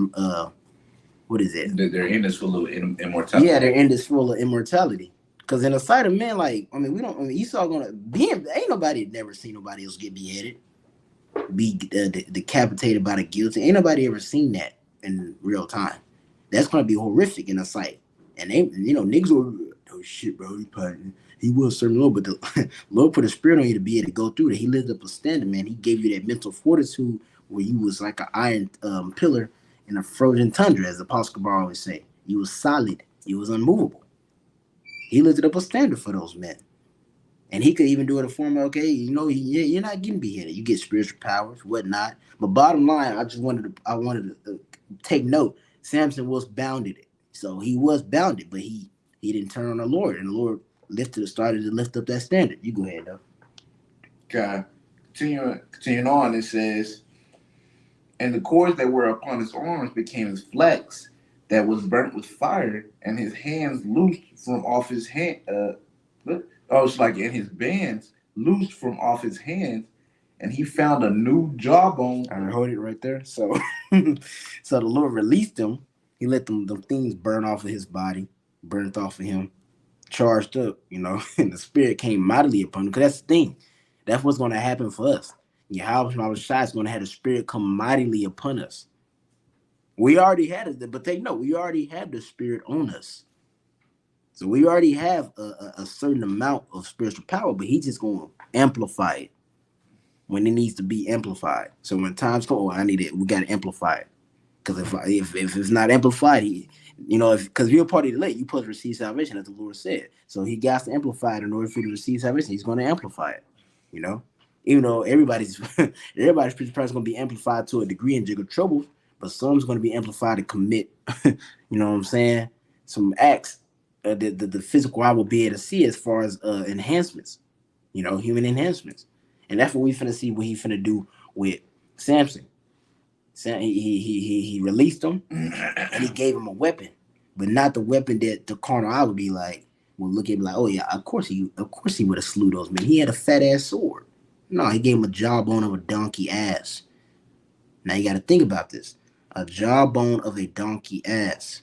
what is it? They're in this full of immortality. Yeah, they're in this full of immortality. Because in the sight of men, like, I mean, Esau ain't nobody never seen nobody else get beheaded, be decapitated by the guilty. Ain't nobody ever seen that in real time. That's gonna be horrific in the sight. And they, you know, niggas will, oh shit, bro, he will serve the Lord, but the Lord put a spirit on you to be able to go through that. He lived up a standard, man. He gave you that mental fortitude where you was like an iron pillar in a frozen tundra, as the Apostle Kabar always say. You was solid. You was unmovable. He lifted up a standard for those men. And he could even do it in a form of, okay, you know, you're not getting beheaded. You get spiritual powers, whatnot. But bottom line, I wanted to take note. Samson was bounded. So he was bounded, but he didn't turn on the Lord. And the Lord started to lift up that standard. You go ahead, though. Okay. Continuing on, it says, and the cords that were upon his arms became as flax that was burnt with fire, and his hands loosed from off his hand. It's like, and his bands loosed from off his hands, and he found a new jawbone. I hold it right there. So, so the Lord released him. He let them things burn off of his body, burnt off of him, charged up, you know, and the spirit came mightily upon him. Because that's the thing. That's what's going to happen for us. Yahweh Shai is going to have the spirit come mightily upon us. We already had it, but take note, we already have the spirit on us. So we already have a certain amount of spiritual power, but he's just going to amplify it when it needs to be amplified. So when times come, I need it, we got to amplify it. Because if it's not amplified, because you're a part of the elect, you're supposed to receive salvation, as the Lord said. So he got to amplify it in order for you to receive salvation. He's going to amplify it, you know? Even though everybody's spiritual power is going to be amplified to a degree and jiggle trouble, but some's going to be amplified to commit, you know what I'm saying, some acts the physical eye will be able to see as far as enhancements, you know, human enhancements. And that's what we finna see what he finna do with Samson. He released him and he gave him a weapon, but not the weapon that the carnal eye would be like, will look at me like, oh yeah, of course he would have slew those men. He had a fat ass sword. No, he gave him a jawbone of a donkey ass. Now you got to think about this. A jawbone of a donkey ass.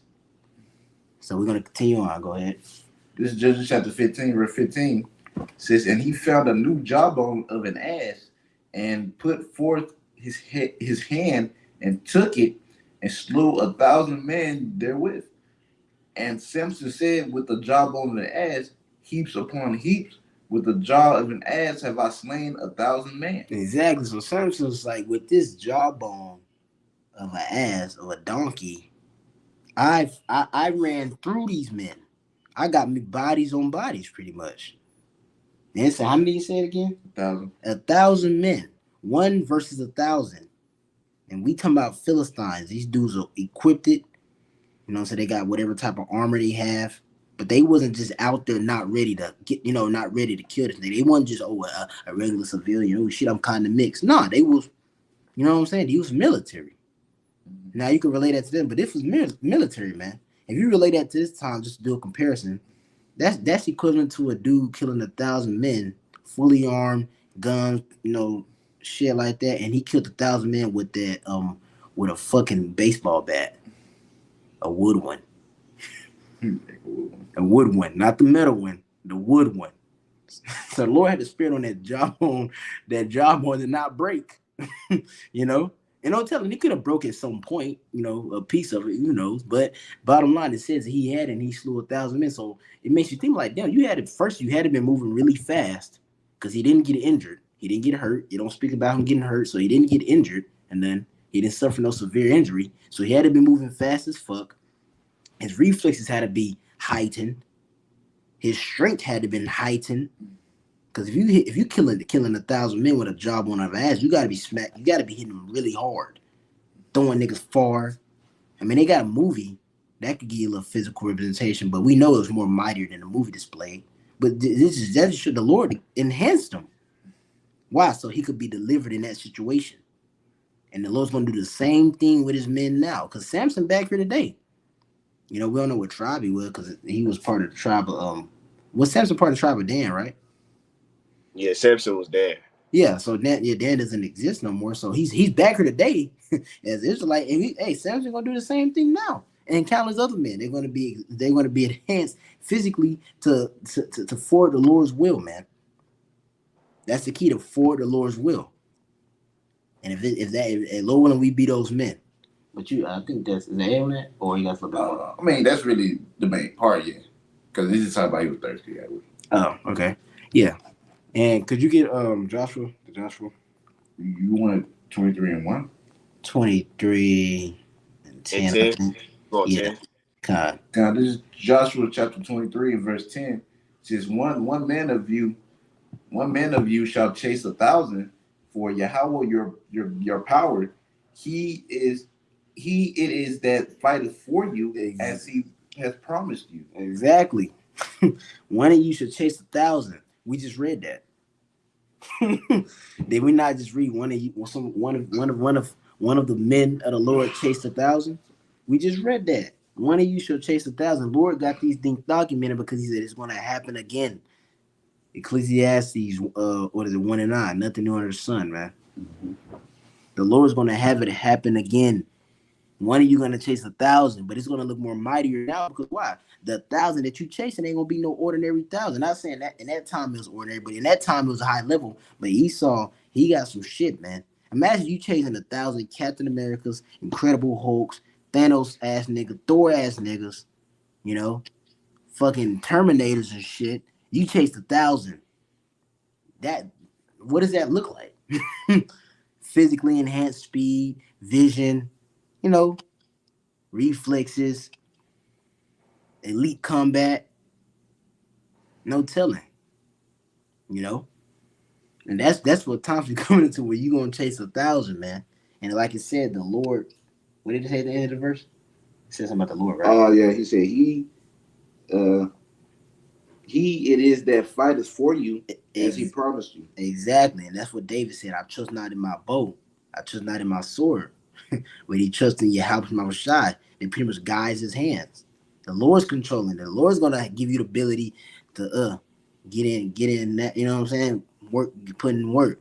So we're going to continue on. Go ahead. This is Judges chapter 15, verse 15. It says, and he found a new jawbone of an ass and put forth his hand and took it and slew 1,000 men therewith. And Samson said, with the jawbone of an ass, heaps upon heaps, with the jaw of an ass have I slain 1,000 men. Exactly. So Samson's like, with this jawbone of an ass, of a donkey, I ran through these men. I got me bodies on bodies, pretty much. And so how many you said again? 1,000. 1,000 men. 1 versus 1,000. And we talking about Philistines. These dudes are equipped it. You know, so they got whatever type of armor they have. But they wasn't just out there not ready to get, you know, not ready to kill this thing. They wasn't just, a regular civilian. Oh, shit, I'm kind of mixed. Nah, they was, you know what I'm saying? They was military. Now, you can relate that to them, but this was military, man. If you relate that to this time, just to do a comparison, that's equivalent to a dude killing 1,000 men, fully armed, guns, you know, shit like that, and he killed 1,000 men with that, with a fucking baseball bat, a wood one. A wood one, not the metal one. the wood one. So the Lord had the spirit on that jawbone to not break. You know, and don't tell him he could have broke at some point, you know, a piece of it, who knows. But bottom line, it says he had and he slew 1,000 men. So it makes you think like, damn, you had it first, you had to been moving really fast because he didn't get injured, he didn't get hurt. You don't speak about him getting hurt, so he didn't get injured, and then he didn't suffer no severe injury. So he had to be moving fast as fuck. His reflexes had to be heightened. His strength had to been heightened. Because if you killing 1,000 men with a jawbone of ass, you gotta be smacked. You gotta be hitting them really hard, throwing niggas far. I mean, they got a movie that could give you a little physical representation, but we know it was more mightier than the movie displayed. But the Lord enhanced him. Why? So he could be delivered in that situation. And the Lord's gonna do the same thing with his men now. Because Samson back here today. You know, we don't know what tribe he was because he was part of the tribe of was Samson part of the tribe of Dan, right? Yeah, Samson was there. Yeah, so Dan doesn't exist no more. So he's back here today as Israelite, and Samson gonna do the same thing now, and countless other men. They're gonna be enhanced physically to forward the Lord's will, man. That's the key, to forward the Lord's will. And if Lord willing, we be those men. But I think is that on that, or you got something? I mean, that's really the main part, yeah. Because he's just talking about he was thirsty. Yeah. Oh, okay, yeah. And could you get Joshua? You wanted 23-1? 23 and 10. Yeah. 10. God, this is Joshua chapter 23 and verse 10. It says, one man of you shall chase 1,000, for Yahweh your power. It is that fighteth for you, as he has promised you. Exactly. One of you should chase 1,000. We just read that. Did we not just read one of the men of the Lord chased 1,000? We just read that. One of you shall chase 1,000. Lord got these things documented because he said it's going to happen again. Ecclesiastes, 1:9? Nothing new under the sun, man. Mm-hmm. The Lord's going to have it happen again. One of you going to chase 1,000, but it's going to look more mightier now because why? The 1,000 that you chasing ain't going to be no ordinary 1,000. Not saying that in that time it was ordinary, but in that time it was a high level. But Esau, he got some shit, man. Imagine you chasing 1,000 Captain Americas, Incredible Hulks, Thanos ass nigga, Thor ass niggas, you know, fucking Terminators and shit. You chased 1,000. What does that look like? Physically enhanced speed, vision, you know, reflexes, elite combat, no telling, you know. And that's what times we coming into, where you gonna chase 1,000, man. And like it said, the Lord, what did it say at the end of the verse? It said something about the Lord, right? Oh yeah, he said it is that fighteth for you, as he promised you. Exactly, and that's what David said. I trust not in my bow, I trust not in my sword. When he trusts in Yahweh Shai, it pretty much guides his hands. The Lord's controlling. The Lord's gonna give you the ability to get in that, you know what I'm saying? Work, put in work.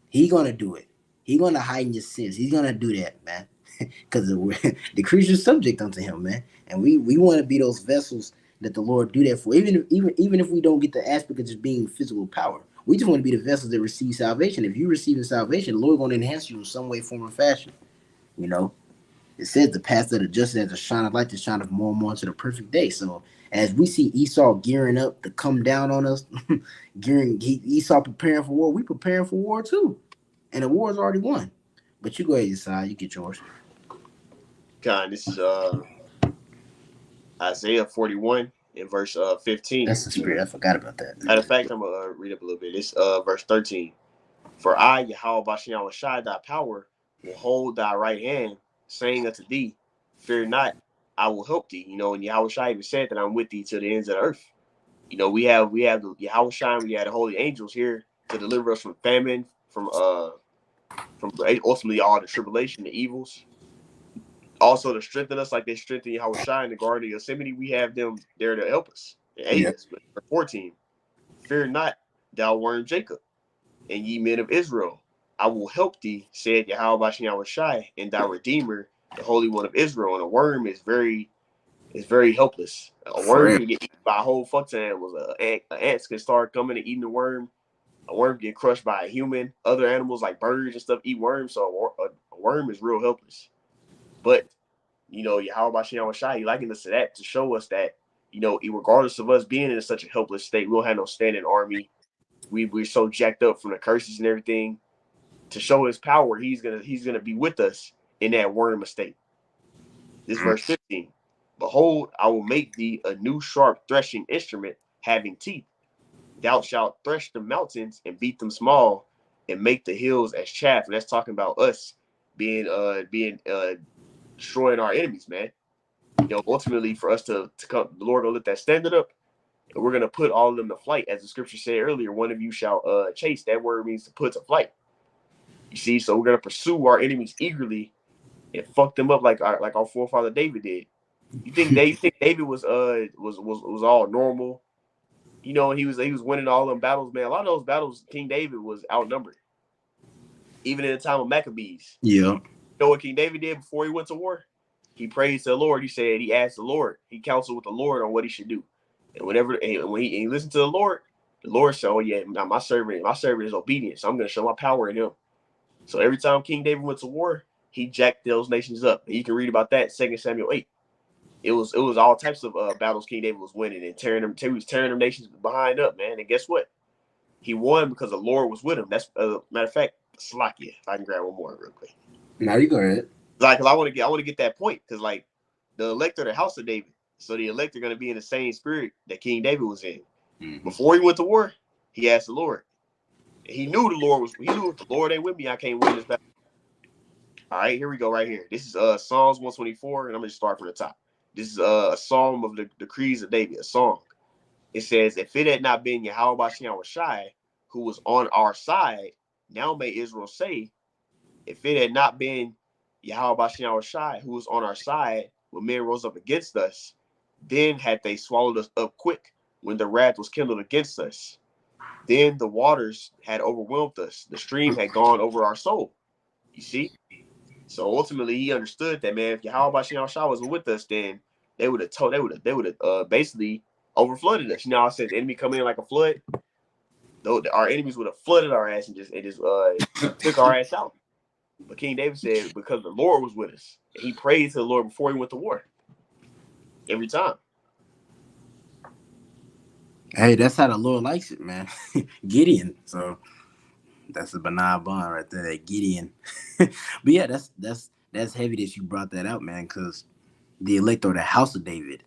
He gonna do it. He gonna heighten your sins. He's gonna do that, man. Because the creature's subject unto him, man. And we want to be those vessels that the Lord do that for. Even if we don't get the aspect of just being physical power, we just want to be the vessels that receive salvation. If you receive salvation, the Lord gonna enhance you in some way, form, or fashion. You know, it says the path of the just as a shine of light to shine more and more into the perfect day. So as we see Esau gearing up to come down on us, Esau preparing for war, we preparing for war too. And the war is already won. But you go ahead, Isaiah, you get yours. God, this is Isaiah 41 in verse 15. That's the spirit. I forgot about that. Matter of fact, I'm gonna read up a little bit. It's verse 13. For I, Yahweh Bashiach Shai, thy power, will hold thy right hand, saying unto thee, fear not, I will help thee. You know, and Yahweh Shai even said that I'm with thee to the ends of the earth. You know, we have the Yahweh Shai, we have the holy angels here to deliver us from famine, from ultimately all the tribulation, the evils. Also to strengthen us like they strengthened Yahweh Shai in the Garden of Yosemite. We have them there to help us and aid us. But 14, fear not, thou worm Jacob, and ye men of Israel. I will help thee, said Yahweh Bashiach Shai, and thy Redeemer, the Holy One of Israel. And a worm is It's very helpless. A For worm real. can get eaten by a whole fuck ton of animals. Ants can start coming and eating the worm. A worm get crushed by a human. Other animals like birds and stuff eat worms. So a worm is real helpless. But Yahweh Shem Shai, he likened us to that to show us that, regardless of us being in such a helpless state, we don't have no standing army. We're so jacked up from the curses and everything. To show his power, he's gonna be with us in that worm estate. This verse 15. Behold, I will make thee a new sharp threshing instrument having teeth. Thou shalt thresh the mountains and beat them small, and make the hills as chaff. And that's talking about us being destroying our enemies, man. Ultimately for us to come, the Lord gonna let that standard up, and we're gonna put all of them to flight, as the scripture said earlier. One of you shall chase. That word means to put to flight. You see, so we're gonna pursue our enemies eagerly and fuck them up like our forefather David did. You think David was all normal? And he was winning all them battles, man. A lot of those battles, King David was outnumbered, even in the time of Maccabees. Yeah. You know what King David did before he went to war? He prayed to the Lord. He asked the Lord. He counseled with the Lord on what he should do. And when he listened to the Lord said, "Oh yeah, my servant is obedient. So I'm going to show my power in him." So every time King David went to war, he jacked those nations up. And you can read about that in 2 Samuel 8. It was all types of battles King David was winning and he was tearing them nations behind up, man. And guess what? He won because the Lord was with him. That's matter of fact, Slakia. If I can grab one more real quick. Now you go ahead. Cause I want to get that point, because the elect are the house of David, so the elect are going to be in the same spirit that King David was in. Mm-hmm. Before he went to war, he asked the Lord. He knew if the Lord ain't with me, I can't win this battle. All right, here we go. Right here. This is Psalms 124, and I'm going to start from the top. This is a psalm of the decrees of David, a song. It says, "If it had not been Yahweh Shem Shai, who was on our side, now may Israel say, if it had not been Yahweh Shem Shai, who was on our side when men rose up against us, then had they swallowed us up quick when the wrath was kindled against us. Then the waters had overwhelmed us. The stream had gone over our soul." You see? So ultimately, he understood that, man, if Yahweh Shem Shai wasn't with us, then they would have basically overflooded us. I said the enemy coming in like a flood. Though our enemies would have flooded our ass and just took our ass out. But King David said, because the Lord was with us, and he prayed to the Lord before he went to war. Every time. Hey, that's how the Lord likes it, man. Gideon. So that's a benign bond right there, that Gideon. But yeah, that's heavy that you brought that out, man, because the elect are the house of David,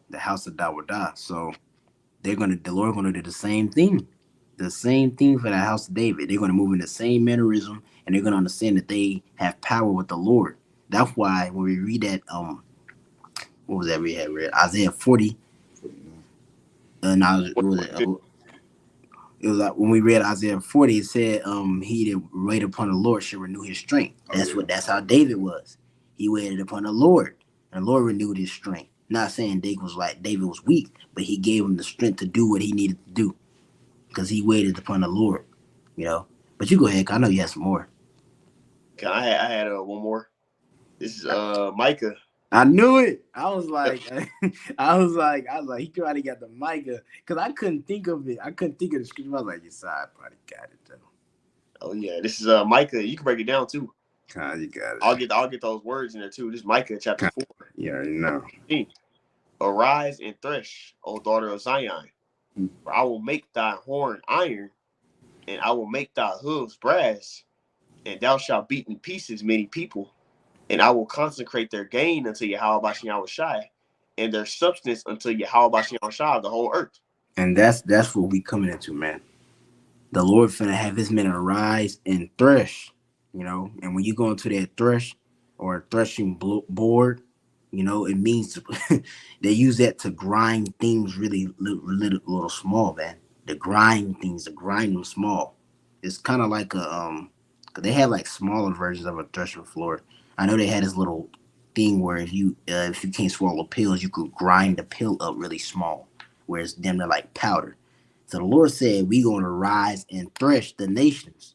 the house of Dawadah. So the Lord gonna do the same thing. The same thing for the house of David. They're gonna move in the same mannerism, and they're gonna understand that they have power with the Lord. That's why when we read that, what was that we had read? Isaiah 40. It was like when we read Isaiah 40, it said, he that wait upon the Lord shall renew his strength. That's how David was. He waited upon the Lord, and the Lord renewed his strength. Not saying David was weak, but he gave him the strength to do what he needed to do, because he waited upon the Lord, But you go ahead, 'cause I know you had some more. I had one more. This is Micah. I knew it. I was like, he probably got the Micah, because I couldn't think of it. I couldn't think of the scripture. I was like, I probably got it though. Oh yeah, this is Micah. You can break it down too. You got it. I'll get those words in there too. This is Micah chapter 4. Yeah, you know. Arise and thresh, O daughter of Zion, for I will make thy horn iron, and I will make thy hooves brass, and thou shalt beat in pieces many people. And I will consecrate their gain unto Yahweh Shem Shai, and their substance unto Yahweh Shem Shai of the whole earth. And that's what we coming into, man. The Lord finna have his men arise and thresh, And when you go into that thresh or threshing board, it means they use that to grind things really little small, man. To grind things, to grind them small. It's kind of like they had like smaller versions of a threshing floor. I know they had this little thing where if you can't swallow pills, you could grind the pill up really small, whereas them they're like powder. So the Lord said, we're going to rise and thresh the nations.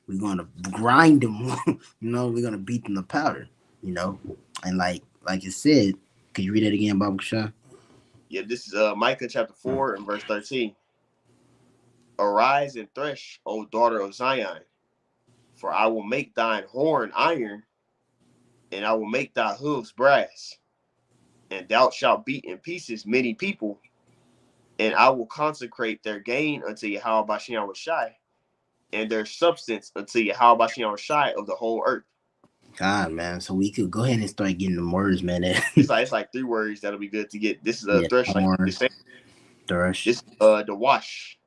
We're going to grind them, we're going to beat them to powder, And like you said, Could you read that again, Baba Kashah? Yeah, this is Micah chapter 4 and verse 13. Arise and thresh, O daughter of Zion, for I will make thine horn iron, and I will make thy hooves brass, and thou shalt beat in pieces many people, and I will consecrate their gain unto Yahweh Bashem Shai, and their substance unto Yahweh Bashem Shai of the whole earth. God, man. So we could go ahead and start getting the words, man. It's like 3 words that'll be good to get. This is a thresh, like horn, the same. thresh. This the wash,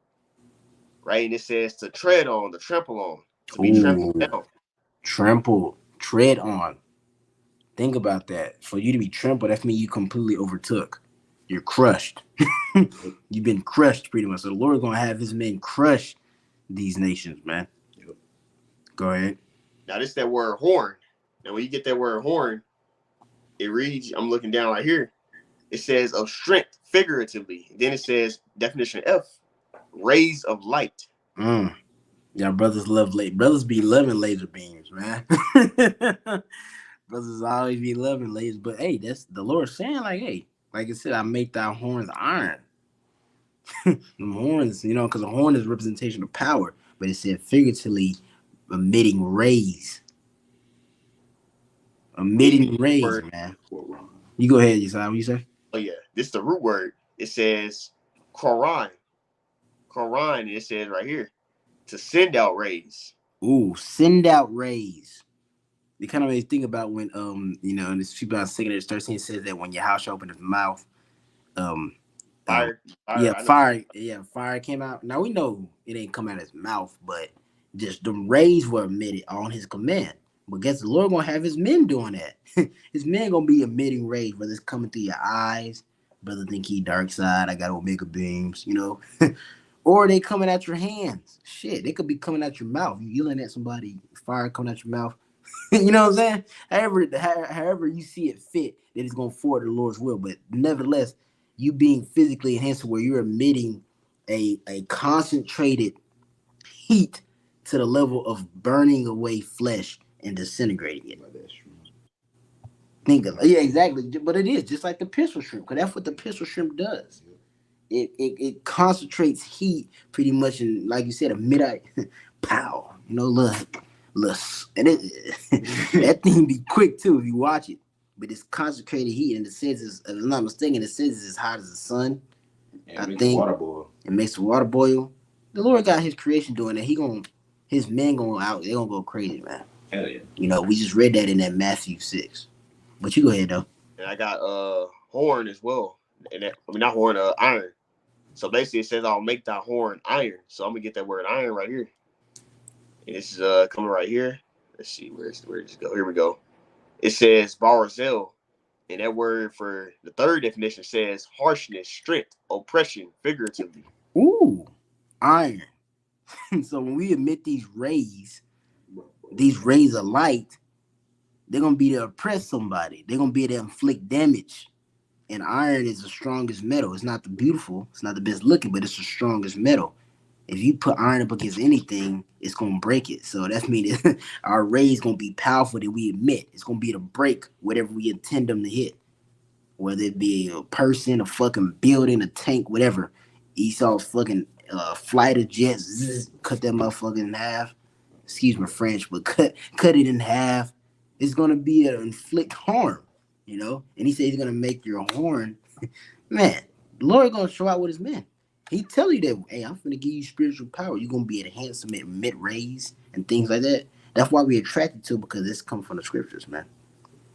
right? And it says to tread on, to trample on, to be trampled down. Trample, tread on. Think about that. For you to be trampled, that means you completely overtook. You're crushed. You've been crushed pretty much. So the Lord gonna have his men crush these nations, man. Yep. Go ahead. Now this is that word horn. Now when you get that word horn, it reads, I'm looking down right here. It says of strength, figuratively. Then it says definition F, rays of light. Yeah, brothers brothers be loving laser beams, man. Brothers always be loving lasers, but hey, that's the Lord saying, like, hey, like I said, I make thy horns iron. The horns, you know, because the horn is a representation of power, but it said figuratively emitting rays. Emitting rays, word, man. You go ahead, Yesai. What you say? Oh yeah, this is the root word. It says Quran. And it says right here to send out rays. Ooh, send out rays. It kind of made me think about when you know, in this 2013 says that when your house opened his mouth, fire came out. Now we know it ain't come out his mouth, but just the rays were emitted on his command. But guess the Lord gonna have his men doing that. His men gonna be emitting rays, whether it's coming through your eyes, brother think he dark side, I got Omega beams, you know, or they coming at your hands. Shit, they could be coming at your mouth. You yelling at somebody, fire coming at your mouth. You know what I'm saying? However you see it fit, that it's gonna forward the Lord's will. But nevertheless, you being physically enhanced where you're emitting a concentrated heat to the level of burning away flesh and disintegrating it. Think of it. Yeah, exactly. But it is just like the pistol shrimp, because that's what the pistol shrimp does. It concentrates heat pretty much, in, like you said, a mid-eye pow. You know, look, and that thing be quick too if you watch it. But it's concentrated heat, and it says, if I'm not mistaken, it says it's as hot as the sun. I think water boil. It makes the water boil. The Lord got His creation doing that. His men going out. They're gonna go crazy, man. Hell yeah. You know, we just read that in that Matthew 6. But you go ahead though. And I got horn as well, and not horn, iron. So basically, it says I'll make thy horn iron. So I'm gonna get that word iron right here. And this is coming right here. Let's see where does it go? Here we go. It says Barazel, and that word for the third definition says harshness, strength, oppression, figuratively. Ooh, iron. So when we emit these rays of light, they're gonna be to oppress somebody. They're gonna be to inflict damage. And iron is the strongest metal. It's not the beautiful, it's not the best looking, but it's the strongest metal. If you put iron up against anything, it's gonna break it. So that means our rays gonna be powerful that we emit. It's gonna be to break whatever we intend them to hit, whether it be a person, a fucking building, a tank, whatever. Esau's fucking flight of jets, cut that motherfucker in half. Excuse my French, but cut it in half. It's gonna be to inflict harm, you know. And he said he's gonna make your horn, man. The Lord gonna show out with his men. He tell you that, hey, I'm gonna give you spiritual power. You're gonna be able to handsome emit rays and things like that. That's why we attracted to it, because this comes from the scriptures, man.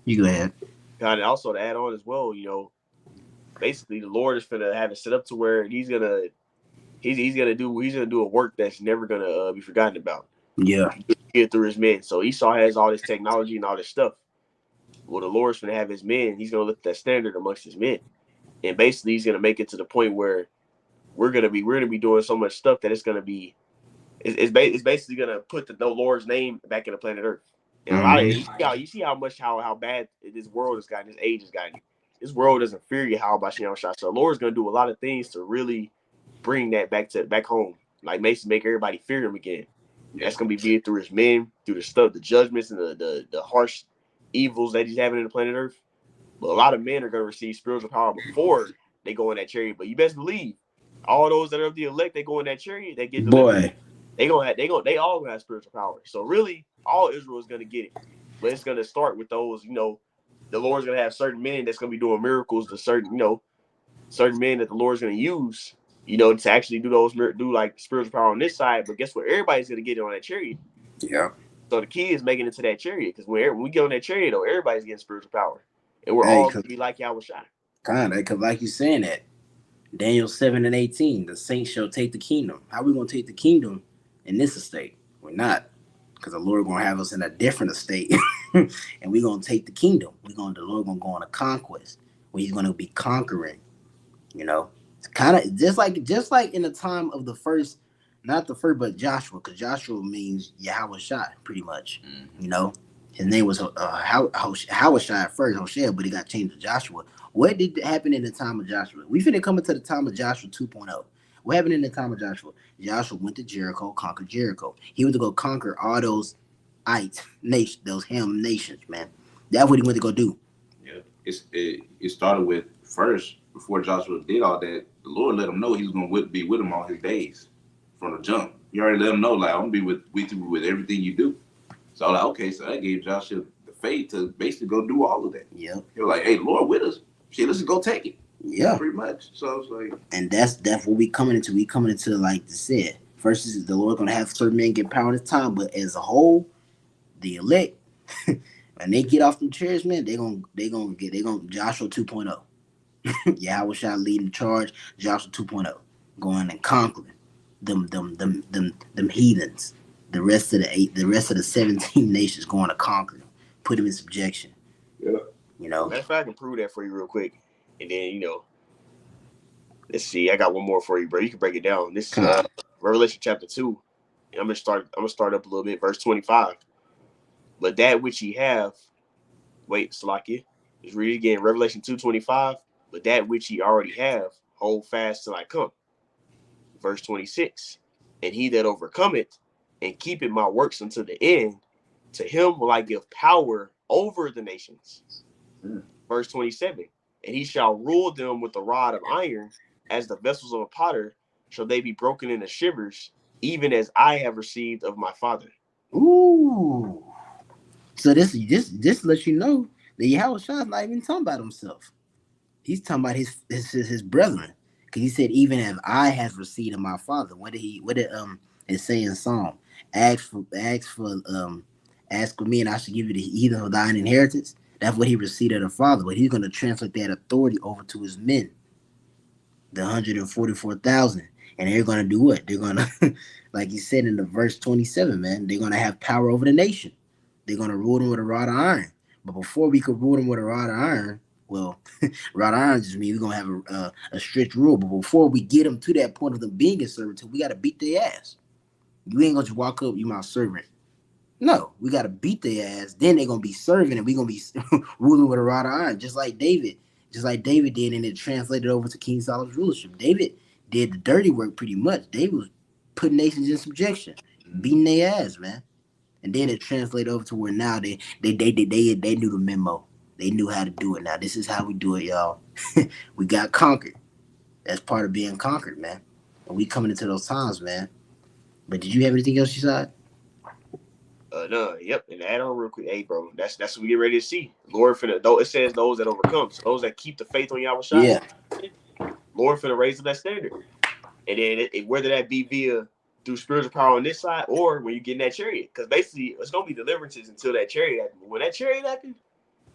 You go ahead. God, and also to add on as well, you know, basically the Lord is gonna have it set up to where he's gonna do a work that's never gonna be forgotten about. Yeah. Get through his men. So Esau has all this technology and all this stuff. Well, the Lord's gonna have his men. He's gonna lift that standard amongst his men, and basically he's gonna make it to the point where we're gonna be doing so much stuff that it's basically gonna put the Lord's name back in the planet Earth. And a lot of you see how bad this world has gotten, this age has gotten. This world doesn't fear you, how about Shem Shai. So the Lord's gonna do a lot of things to really bring that back home, like make everybody fear him again. That's gonna be viewed through his men, through the stuff, the judgments and the harsh evils that he's having in the planet Earth. But a lot of men are going to receive spiritual power before they go in that chariot. But you best believe all those that are of the elect, they go in that chariot, they get delivered. Boy, They all gonna have spiritual power. So really, all Israel is gonna get it. But it's gonna start with those, the Lord's gonna have certain men that's gonna be doing miracles to certain men that the Lord's gonna use, to actually do like spiritual power on this side. But guess what? Everybody's gonna get it on that chariot. yeah. So the key is making it to that chariot, because when we get on that chariot, though, everybody's getting spiritual power, and we're Hey, all gonna be like Yahushua. kind of, because like you saying that, Daniel 7:18, the saints shall take the kingdom. How we gonna take the kingdom in this estate? We're not, because the Lord gonna have us in a different estate, and we're gonna take the kingdom. The Lord gonna go on a conquest where He's gonna be conquering. It's kind of just like in the time of the first, not the first, but Joshua, because Joshua means Yahweh shot, pretty much. His name was Howard at first, Hoshea, but he got changed to Joshua. What did happen in the time of Joshua? We finna come into the time of Joshua 2.0. What happened in the time of Joshua? Joshua went to Jericho, conquered Jericho. He went to go conquer all those nations, those Ham nations, man. That's what he went to go do. Yeah, it started with first before Joshua did all that. The Lord let him know He was going to be with him all his days from the jump. He already let him know, like, I'm gonna be with you with everything you do. So I was like, okay, so that gave Joshua the faith to basically go do all of that. Yep. He was like, hey, Lord with us. Shit, let's go take it. Yeah. Pretty much. So I was like, and that's what we coming into. We coming into, like I said, first is the Lord gonna have certain men get power in His time, but as a whole, the elect, when they get off them chairs, man, they gonna Joshua 2.0. Yahweh shall lead in charge. Joshua 2.0, going and conquering them heathens. The rest of the 17 nations going to conquer them, put them in subjection. yeah. Matter of fact, I can prove that for you real quick, and then let's see. I got one more for you, bro. You can break it down. This is Revelation chapter 2. And I'm gonna start up a little bit, verse 25. But that which ye have, wait, Salakia, just read it again. Revelation 2:25. But that which ye already have, hold fast till I come. Verse 26. And he that overcometh and keepeth my works unto the end, to him will I give power over the nations. Verse 27. And he shall rule them with a rod of iron, as the vessels of a potter shall they be broken into shivers, even as I have received of my Father. Ooh. So this lets you know that Yahweh Shah is not even talking about himself. He's talking about his brethren. Because he said, even as I have received of my Father. What did it say in Psalm? Ask for me and I should give you the heathen of thine inheritance. That's what he received of the Father. But he's going to translate that authority over to his men, the 144,000. And they're going to do what? They're going to, like he said in the verse 27, man, they're going to have power over the nation. They're going to rule them with a rod of iron. But before we could rule them with a rod of iron, well, rod of iron just means we're going to have a strict rule. But before we get them to that point of them being a servant, we got to beat their ass. You ain't going to just walk up, you my servant. No, we got to beat their ass. Then they're going to be serving, and we're going to be ruling with a rod of iron, just like David did, and it translated over to King Solomon's rulership. David did the dirty work pretty much. David was putting nations in subjection, beating their ass, man. And then it translated over to where now they knew the memo. They knew how to do it. Now this is how we do it, y'all. We got conquered. That's part of being conquered, man. And we coming into those times, man. But did you have anything else you said? No, yep. And add on real quick, hey, bro. That's what we get ready to see. Lord finna, though it says those that overcome, so those that keep the faith on Yahweh Shai. Yeah. Lord finna raise up that standard, and then whether that be via through spiritual power on this side or when you get in that chariot, because basically it's gonna be deliverances until that chariot happens. When that chariot happens,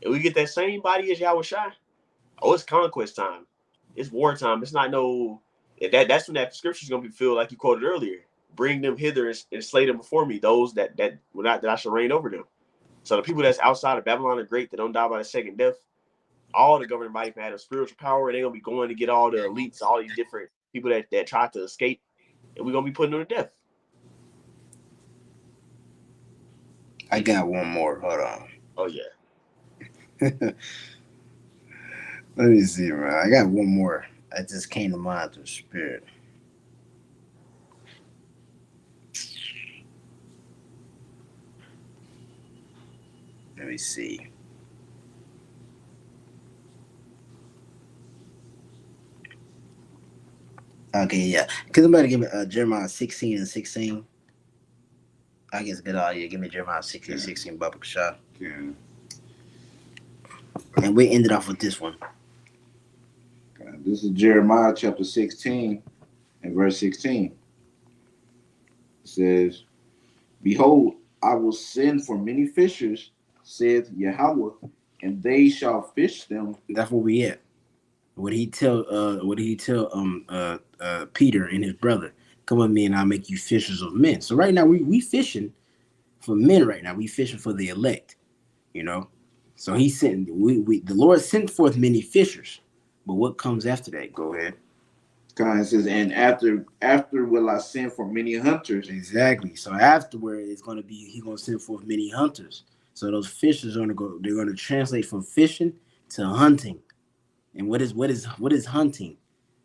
and we get that same body as Yahweh Shai, it's conquest time. It's war time. It's not that's when that scripture is gonna be filled like you quoted earlier. Bring them hither and slay them before me, those that I shall reign over them. So the people that's outside of Babylon are great, that don't die by the second death. All the governing body can have spiritual power, and they're gonna be going to get all the elites, all these different people that try to escape, and we're gonna be putting them to death. I got one more. Hold on. Oh yeah. Let me see, man. I got one more. I just came to mind through spirit. Let me see. Okay, yeah. Because I'm about to give me Jeremiah 16 and 16. I guess good idea. Give me Jeremiah 16 and 16, Baba Kashah. Yeah. And we ended off with this one. This is Jeremiah chapter 16 and verse 16. It says, Behold, I will send for many fishers, saith Yahweh, and they shall fish them. That's where we at. What he tell Peter and his brother, come with me and I'll make you fishers of men. So right now we fishing for men right now. We fishing for the elect, you know. So he sent the Lord sent forth many fishers. But what comes after that? Go ahead. God says, and after will I send for many hunters. Exactly. So afterward, it's gonna be he's gonna send forth many hunters. So those fishers are gonna go. They're gonna translate from fishing to hunting. And what is hunting?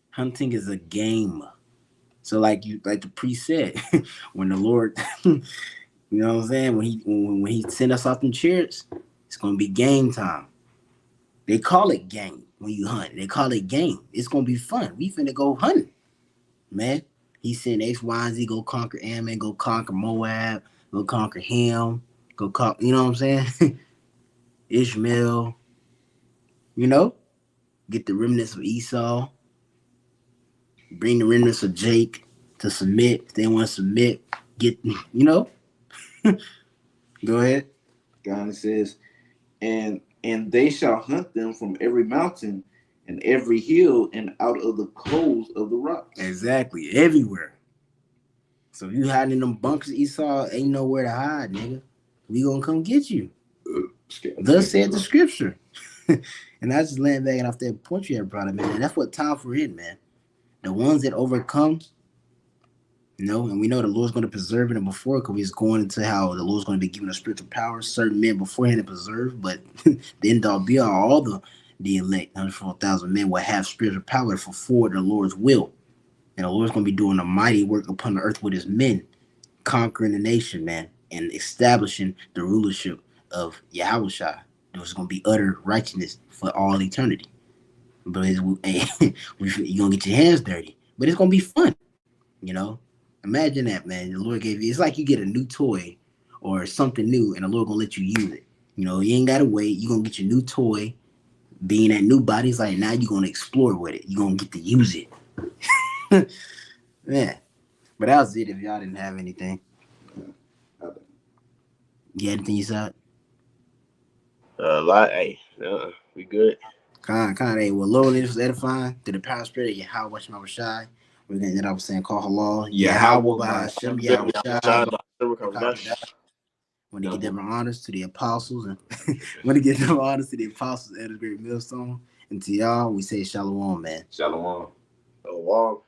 Hunting is a game. So like the priest said, when the Lord, you know what I'm saying, when he sent us off in chariots, it's gonna be game time. They call it game when you hunt. They call it game. It's gonna be fun. We finna go hunting, man. He sent X, Y, and Z, go conquer Ammon, go conquer Moab, go conquer him, go conquer, you know what I'm saying? Ishmael, you know, get the remnants of Esau, bring the remnants of Jake to submit. If they want to submit, get, you know. Go ahead. God says, and they shall hunt them from every mountain and every hill and out of the coves of the rocks. Exactly, everywhere. So if you hiding in them bunkers, Esau, ain't nowhere to hide, nigga. We gonna come get you. Thus said the scripture. And I just land back off that point you had brought up, man. And that's what time for it, man. The ones that overcome, you know, and we know the Lord's going to preserve them before, because he's going into how the Lord's going to be giving us spiritual power, certain men beforehand to preserve, but the end all be all the elect, 104,000 men will have spiritual power to fulfill the Lord's will. And the Lord's going to be doing a mighty work upon the earth with his men, conquering the nation, man, and establishing the rulership of Yahushua. There's going to be utter righteousness for all eternity. But you're going to get your hands dirty. But it's going to be fun, you know? Imagine that, man. The Lord gave you, it's like you get a new toy or something new, and the Lord going to let you use it. You know, you ain't got to wait. You're going to get your new toy. Being that new body, it's like now you're going to explore with it. You're going to get to use it. Man. But that was it if y'all didn't have anything. You had anything you said? Hey, we good. Hey, well, Lord, this was edifying through the power of spirit. Yahweh Hashem Shai. We're going to end up saying, call halal. Yahweh Hashem Yahweh. When they get them honors to the apostles, and when they get them honors to the apostles at the great millstone, and to y'all, we say shalom, man. Shalom. Shalom.